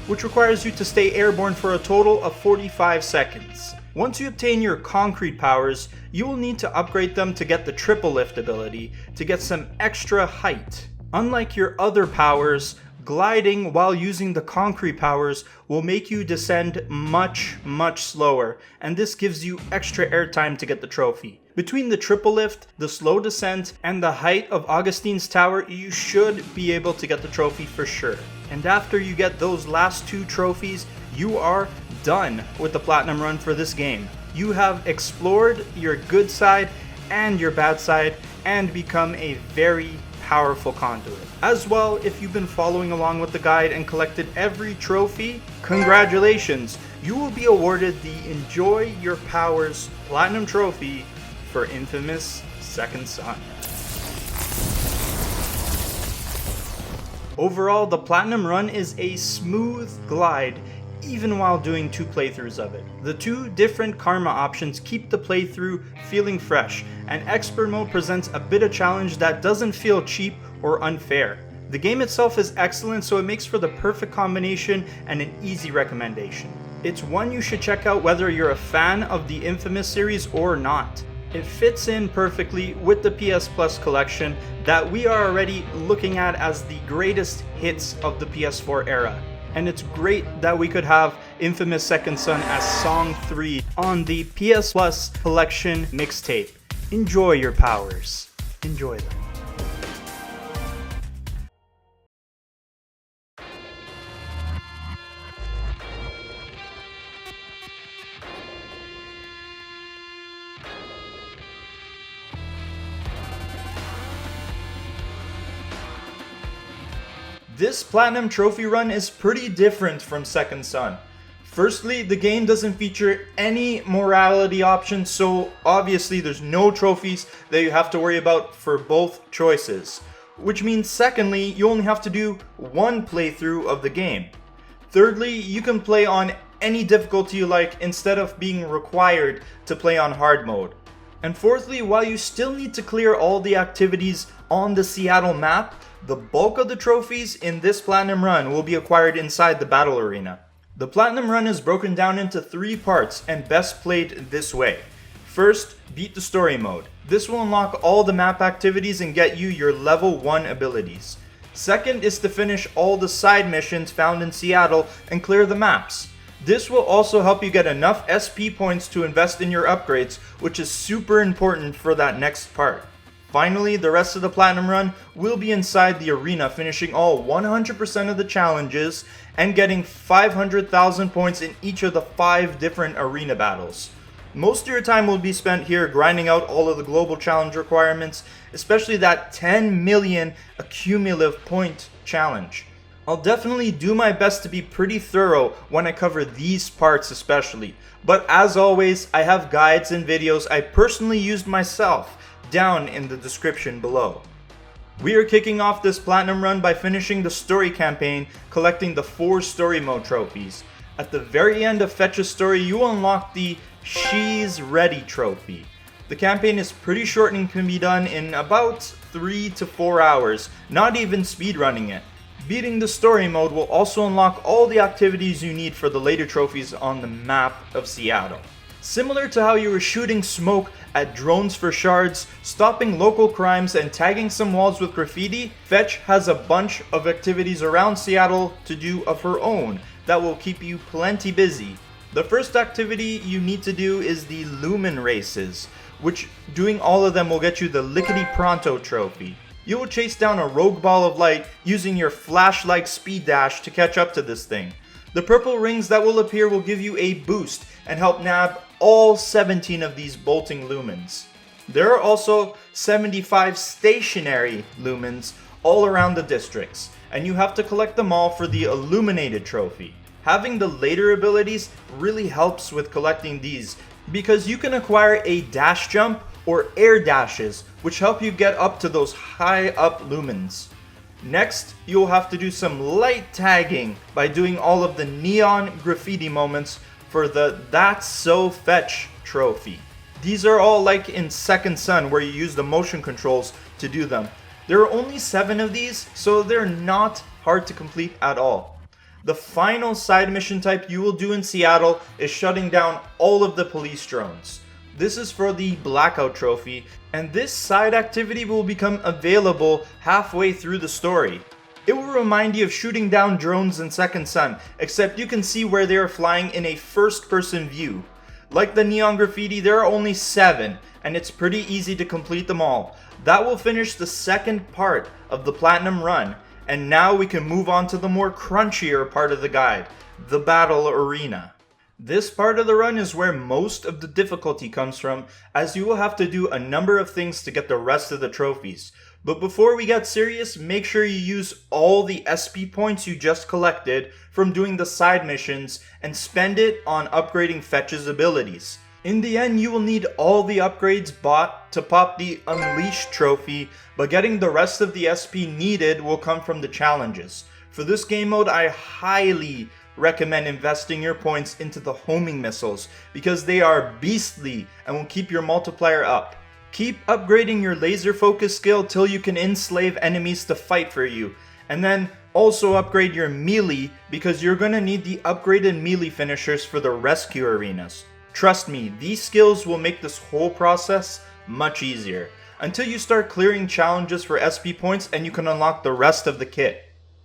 which requires you to stay airborne for a total of 45 seconds. Once you obtain your concrete powers, you will need to upgrade them to get the triple lift ability to get some extra height. Unlike your other powers, gliding while using the concrete powers will make you descend much slower, and this gives you extra airtime to get the trophy. Between the triple lift, the slow descent, and the height of Augustine's tower, you should be able to get the trophy for sure. And after you get those last two trophies, you are done with the platinum run for this game. You have explored your good side and your bad side and become a very powerful conduit. As well, if you've been following along with the guide and collected every trophy, congratulations! You will be awarded the Enjoy Your Powers Platinum Trophy for inFAMOUS Second Son. Overall, the Platinum Run is a smooth glide even while doing 2 playthroughs of it. The 2 different karma options keep the playthrough feeling fresh, and Expert Mode presents a bit of challenge that doesn't feel cheap or unfair. The game itself is excellent, so it makes for the perfect combination and an easy recommendation. It's one you should check out whether you're a fan of the inFAMOUS series or not. It fits in perfectly with the PS Plus collection that we are already looking at as the greatest hits of the PS4 era. And it's great that we could have inFAMOUS Second Son as Song 3 on the PS Plus collection mixtape. Enjoy your powers. Enjoy them. This Platinum Trophy run is pretty different from Second Son. Firstly, the game doesn't feature any morality options, so obviously there's no trophies that you have to worry about for both choices. Which means secondly, you only have to do 1 playthrough of the game. Thirdly, you can play on any difficulty you like instead of being required to play on hard mode. And fourthly, while you still need to clear all the activities on the Seattle map, the bulk of the trophies in this Platinum Run will be acquired inside the battle arena. The Platinum Run is broken down into 3 parts and best played this way. First, beat the story mode. This will unlock all the map activities and get you your level 1 abilities. Second is to finish all the side missions found in Seattle and clear the maps. This will also help you get enough SP points to invest in your upgrades, which is super important for that next part. Finally, the rest of the Platinum Run will be inside the arena, finishing all 100% of the challenges and getting 500,000 points in each of the 5 different arena battles. Most of your time will be spent here grinding out all of the global challenge requirements, especially that 10 million accumulative point challenge. I'll definitely do my best to be pretty thorough when I cover these parts especially, but as always, I have guides and videos I personally used myself down in the description below. We are kicking off this Platinum Run by finishing the story campaign, collecting the 4 story mode trophies. At the very end of Fetch's story, you will unlock the She's Ready trophy. The campaign is pretty short and can be done in about 3 to 4 hours, not even speedrunning it. Beating the story mode will also unlock all the activities you need for the later trophies on the map of Seattle. Similar to how you were shooting smoke at drones for shards, stopping local crimes, and tagging some walls with graffiti, Fetch has a bunch of activities around Seattle to do of her own that will keep you plenty busy. The first activity you need to do is the Lumen Races, which doing all of them will get you the Lickety Pronto trophy. You will chase down a rogue ball of light using your flash-like speed dash to catch up to this thing. The purple rings that will appear will give you a boost and help nab all 17 of these bolting lumens. There are also 75 stationary lumens all around the districts, and you have to collect them all for the Illuminated trophy. Having the later abilities really helps with collecting these because you can acquire a dash jump or air dashes, which help you get up to those high up lumens. Next, you'll have to do some light tagging by doing all of the neon graffiti moments for the That's So Fetch trophy. These are all like in Second Son, where you use the motion controls to do them. There are only 7 of these, so they're not hard to complete at all. The final side mission type you will do in Seattle is shutting down all of the police drones. This is for the Blackout trophy, and this side activity will become available halfway through the story. It will remind you of shooting down drones in Second Son, except you can see where they are flying in a first-person view. Like the neon graffiti, there are only 7, and it's pretty easy to complete them all. That will finish the second part of the Platinum run, and now we can move on to the more crunchier part of the guide, the Battle Arena. This part of the run is where most of the difficulty comes from, as you will have to do a number of things to get the rest of the trophies. But before we get serious, make sure you use all the SP points you just collected from doing the side missions and spend it on upgrading Fetch's abilities. In the end, you will need all the upgrades bought to pop the Unleashed trophy, but getting the rest of the SP needed will come from the challenges. For this game mode, I highly recommend investing your points into the homing missiles because they are beastly and will keep your multiplier up. Keep upgrading your laser focus skill till you can enslave enemies to fight for you, and then also upgrade your melee because you're gonna need the upgraded melee finishers for the rescue arenas. Trust me, these skills will make this whole process much easier until you start clearing challenges for SP points and you can unlock the rest of the kit.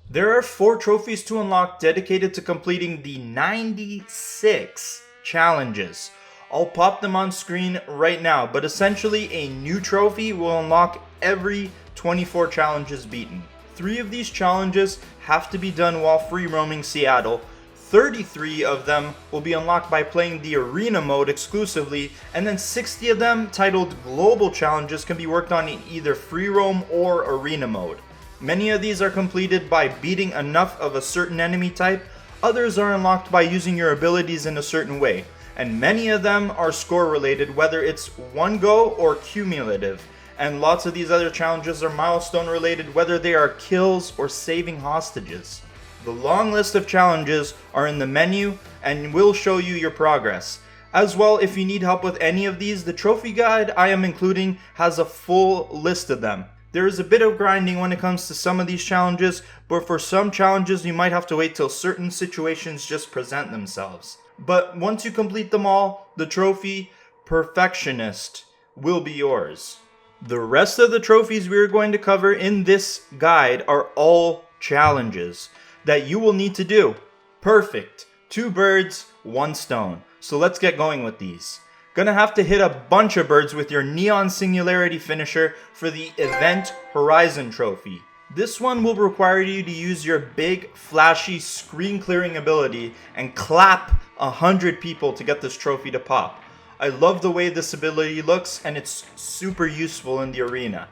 There are 4 trophies to unlock dedicated to completing the 96 challenges. I'll pop them on screen right now, but essentially a new trophy will unlock every 24 challenges beaten. 3 of these challenges have to be done while free roaming Seattle. 33 of them will be unlocked by playing the arena mode exclusively, and then 60 of them, titled global challenges, can be worked on in either free roam or arena mode. Many of these are completed by beating enough of a certain enemy type, others are unlocked by using your abilities in a certain way, and many of them are score related, whether it's one go or cumulative, and lots of these other challenges are milestone related, whether they are kills or saving hostages. The long list of challenges are in the menu and will show you your progress. As well, if you need help with any of these, the trophy guide I am including has a full list of them. There is a bit of grinding when it comes to some of these challenges, but for some challenges you might have to wait till certain situations just present themselves. But once you complete them all, the trophy Perfectionist will be yours. The rest of the trophies we are going to cover in this guide are all challenges that you will need to do. Perfect. 2 birds, 1 stone. So let's get going with these. Gonna have to hit a bunch of birds with your Neon Singularity finisher for the Event Horizon trophy. This one will require you to use your big, flashy, screen-clearing ability and clap 100 people to get this trophy to pop. I love the way this ability looks, and it's super useful in the arena.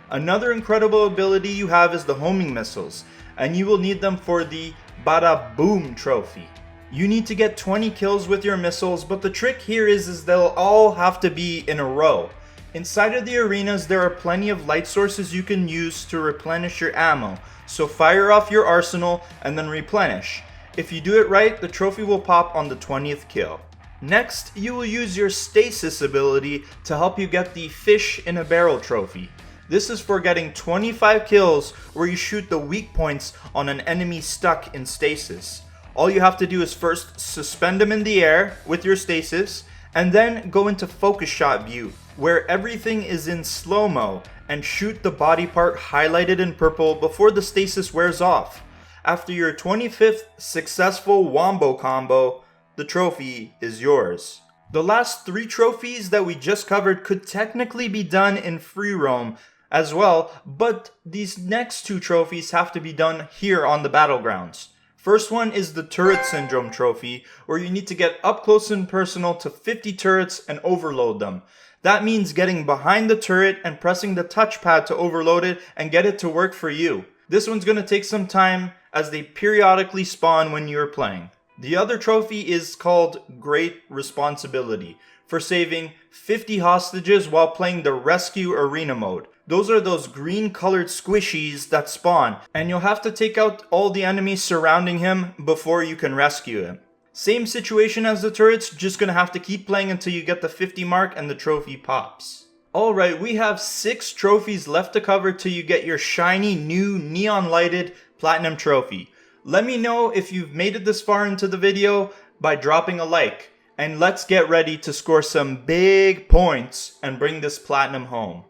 Another incredible ability you have is the homing missiles, and you will need them for the Bada Boom trophy. You need to get 20 kills with your missiles, but the trick here is they'll all have to be in a row. Inside of the arenas, there are plenty of light sources you can use to replenish your ammo, so fire off your arsenal and then replenish. If you do it right, the trophy will pop on the 20th kill. Next, you will use your stasis ability to help you get the Fish in a Barrel trophy. This is for getting 25 kills where you shoot the weak points on an enemy stuck in stasis. All you have to do is first suspend them in the air with your stasis, and then go into focus shot view, where everything is in slow-mo, and shoot the body part highlighted in purple before the stasis wears off. After your 25th successful wombo combo, the trophy is yours. The last 3 trophies that we just covered could technically be done in free roam as well, but these next 2 trophies have to be done here on the battlegrounds. First one is the Turret Syndrome trophy, where you need to get up close and personal to 50 turrets and overload them. That means getting behind the turret and pressing the touchpad to overload it and get it to work for you. This one's going to take some time as they periodically spawn when you're playing. The other trophy is called Great Responsibility, for saving 50 hostages while playing the Rescue Arena mode. Those are those green colored squishies that spawn, and you'll have to take out all the enemies surrounding him before you can rescue him. Same situation as the turrets, just gonna have to keep playing until you get the 50 mark and the trophy pops. Alright, we have 6 trophies left to cover till you get your shiny new neon lighted platinum trophy. Let me know if you've made it this far into the video by dropping a like, and let's get ready to score some big points and bring this platinum home.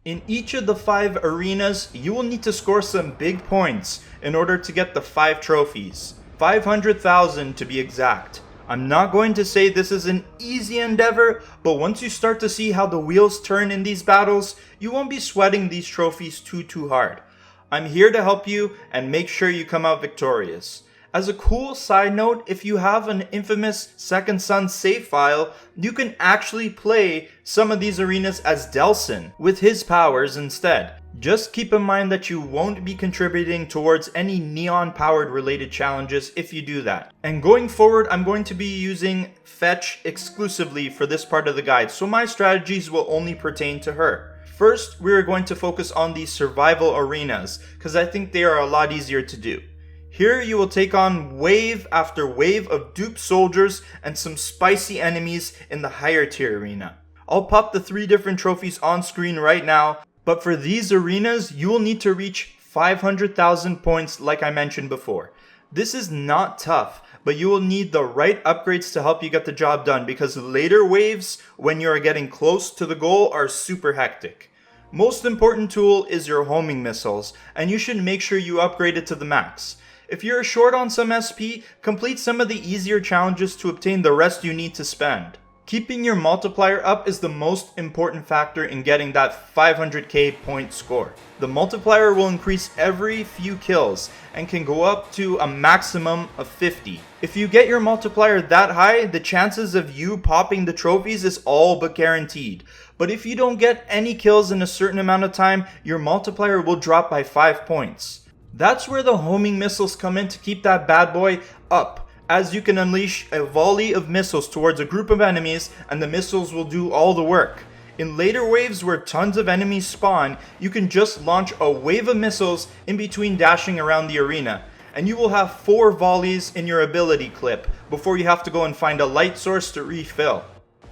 In each of the 5 arenas, you will need to score some big points in order to get the 5 trophies. 500,000 to be exact. I'm not going to say this is an easy endeavor, but once you start to see how the wheels turn in these battles, you won't be sweating these trophies too hard. I'm here to help you and make sure you come out victorious. As a cool side note, if you have an inFAMOUS Second Son save file, you can actually play some of these arenas as Delsin with his powers instead. Just keep in mind that you won't be contributing towards any neon powered related challenges if you do that. And going forward, I'm going to be using Fetch exclusively for this part of the guide, so my strategies will only pertain to her. First, we are going to focus on the survival arenas, because I think they are a lot easier to do. Here you will take on wave after wave of duped soldiers and some spicy enemies in the higher tier arena. I'll pop the 3 different trophies on screen right now, but for these arenas, you will need to reach 500,000 points like I mentioned before. This is not tough, but you will need the right upgrades to help you get the job done, because later waves, when you are getting close to the goal, are super hectic. Most important tool is your homing missiles, and you should make sure you upgrade it to the max. If you're short on some SP, complete some of the easier challenges to obtain the rest you need to spend. Keeping your multiplier up is the most important factor in getting that 500k point score. The multiplier will increase every few kills and can go up to a maximum of 50. If you get your multiplier that high, the chances of you popping the trophies is all but guaranteed. But if you don't get any kills in a certain amount of time, your multiplier will drop by 5 points. That's where the homing missiles come in to keep that bad boy up, as you can unleash a volley of missiles towards a group of enemies and the missiles will do all the work. In later waves where tons of enemies spawn, you can just launch a wave of missiles in between dashing around the arena, and you will have 4 volleys in your ability clip before you have to go and find a light source to refill.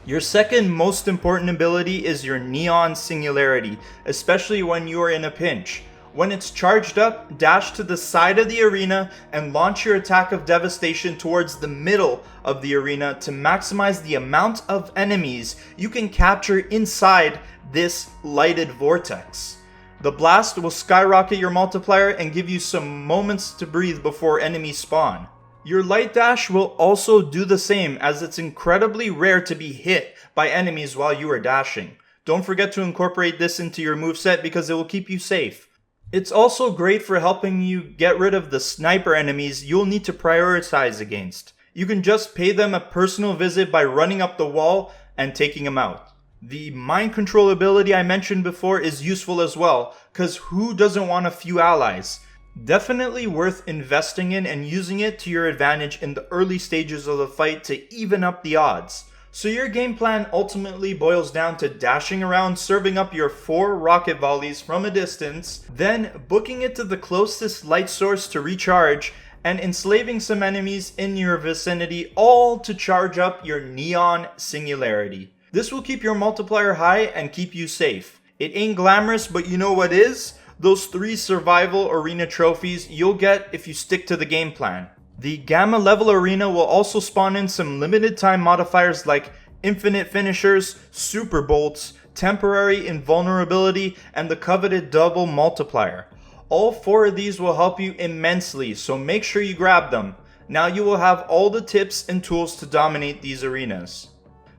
Your second most important ability is your Neon Singularity, especially when you are in a pinch. When it's charged up, dash to the side of the arena and launch your attack of devastation towards the middle of the arena to maximize the amount of enemies you can capture inside this lighted vortex. The blast will skyrocket your multiplier and give you some moments to breathe before enemies spawn. Your light dash will also do the same, as it's incredibly rare to be hit by enemies while you are dashing. Don't forget to incorporate this into your moveset because it will keep you safe. It's also great for helping you get rid of the sniper enemies you'll need to prioritize against. You can just pay them a personal visit by running up the wall and taking them out. The mind control ability I mentioned before is useful as well, cause who doesn't want a few allies? Definitely worth investing in and using it to your advantage in the early stages of the fight to even up the odds. So your game plan ultimately boils down to dashing around, serving up your 4 rocket volleys from a distance, then booking it to the closest light source to recharge, and enslaving some enemies in your vicinity, all to charge up your Neon Singularity. This will keep your multiplier high and keep you safe. It ain't glamorous, but you know what is? Those 3 survival arena trophies you'll get if you stick to the game plan. The Gamma level arena will also spawn in some limited time modifiers like infinite finishers, super bolts, temporary invulnerability, and the coveted double multiplier. All 4 of these will help you immensely, so make sure you grab them. Now you will have all the tips and tools to dominate these arenas.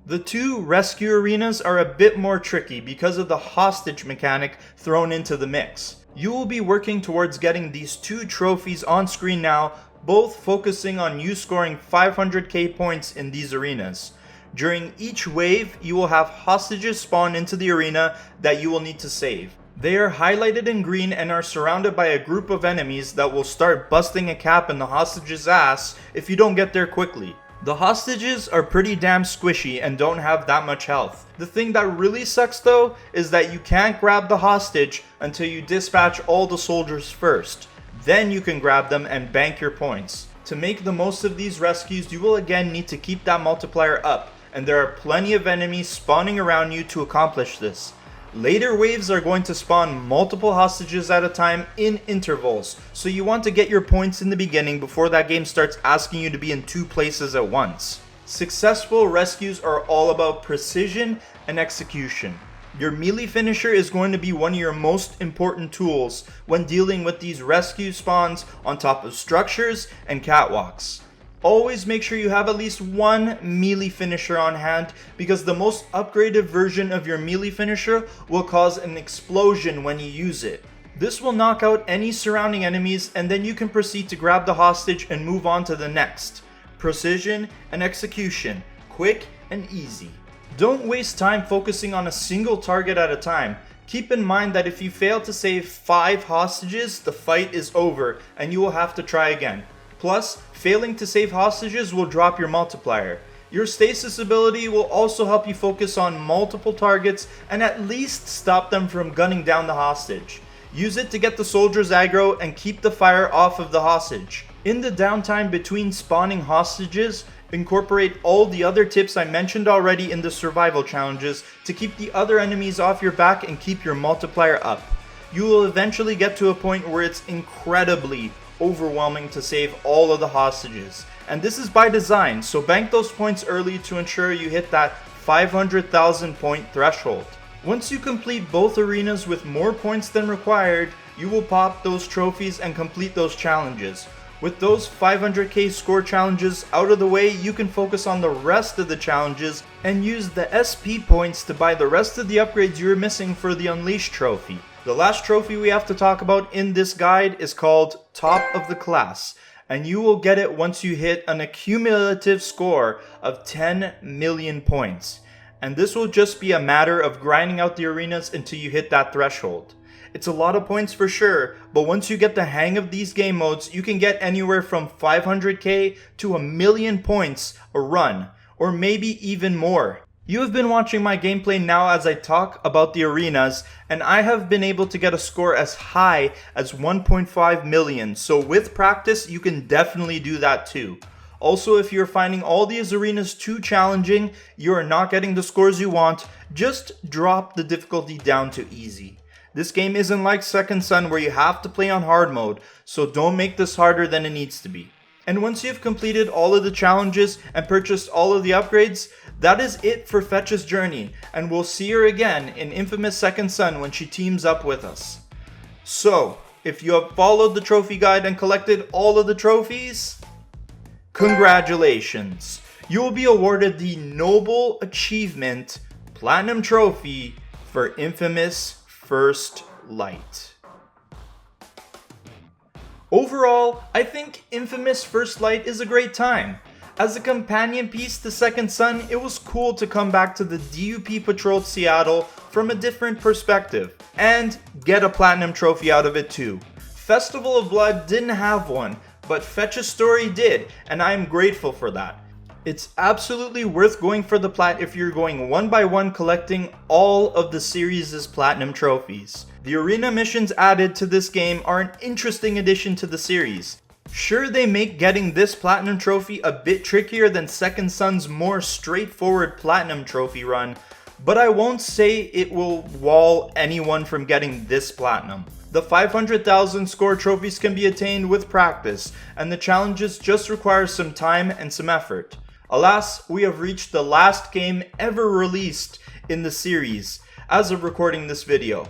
The 2 rescue arenas are a bit more tricky because of the hostage mechanic thrown into the mix. You will be working towards getting these 2 trophies on screen now, both focusing on you scoring 500k points in these arenas. During each wave, you will have hostages spawn into the arena that you will need to save. They are highlighted in green and are surrounded by a group of enemies that will start busting a cap in the hostage's ass if you don't get there quickly. The hostages are pretty damn squishy and don't have that much health. The thing that really sucks though is that you can't grab the hostage until you dispatch all the soldiers first. Then you can grab them and bank your points. To make the most of these rescues, you will again need to keep that multiplier up, and there are plenty of enemies spawning around you to accomplish this. Later waves are going to spawn multiple hostages at a time in intervals, so you want to get your points in the beginning before that game starts asking you to be in 2 places at once. Successful rescues are all about precision and execution. Your melee finisher is going to be one of your most important tools when dealing with these rescue spawns on top of structures and catwalks. Always make sure you have at least 1 melee finisher on hand, because the most upgraded version of your melee finisher will cause an explosion when you use it. This will knock out any surrounding enemies, and then you can proceed to grab the hostage and move on to the next. Precision and execution, quick and easy. Don't waste time focusing on a single target at a time. Keep in mind that if you fail to save 5 hostages, the fight is over and you will have to try again. Plus, failing to save hostages will drop your multiplier. Your stasis ability will also help you focus on multiple targets and at least stop them from gunning down the hostage. Use it to get the soldiers aggro and keep the fire off of the hostage. In the downtime between spawning hostages, incorporate all the other tips I mentioned already in the survival challenges to keep the other enemies off your back and keep your multiplier up. You will eventually get to a point where it's incredibly overwhelming to save all of the hostages. And this is by design, so bank those points early to ensure you hit that 500,000 point threshold. Once you complete both arenas with more points than required, you will pop those trophies and complete those challenges. With those 500k score challenges out of the way, you can focus on the rest of the challenges and use the SP points to buy the rest of the upgrades you were missing for the Unleashed trophy. The last trophy we have to talk about in this guide is called Top of the Class, and you will get it once you hit an accumulative score of 10 million points. And this will just be a matter of grinding out the arenas until you hit that threshold. It's a lot of points for sure, but once you get the hang of these game modes, you can get anywhere from 500k to 1,000,000 points a run, or maybe even more. You have been watching my gameplay now as I talk about the arenas, and I have been able to get a score as high as 1.5 million, so with practice you can definitely do that too. Also, if you're finding all these arenas too challenging, you are not getting the scores you want, just drop the difficulty down to easy. This game isn't like Second Son where you have to play on hard mode, so don't make this harder than it needs to be. And once you've completed all of the challenges and purchased all of the upgrades, that is it for Fetch's journey, and we'll see her again in infamous Second Son when she teams up with us. So, if you have followed the trophy guide and collected all of the trophies, congratulations! You will be awarded the Noble Achievement Platinum Trophy for Infamous First Light. Overall, I think Infamous First Light is a great time. As a companion piece to Second Son, it was cool to come back to the DUP patrolled Seattle from a different perspective, and get a platinum trophy out of it too. Festival of Blood didn't have one, but Fetch's story did, and I am grateful for that. It's absolutely worth going for the plat if you're going one by one collecting all of the series' platinum trophies. The arena missions added to this game are an interesting addition to the series. Sure, they make getting this platinum trophy a bit trickier than Second Son's more straightforward platinum trophy run, but I won't say it will wall anyone from getting this platinum. The 500,000 score trophies can be attained with practice, and the challenges just require some time and some effort. Alas, we have reached the last game ever released in the series as of recording this video.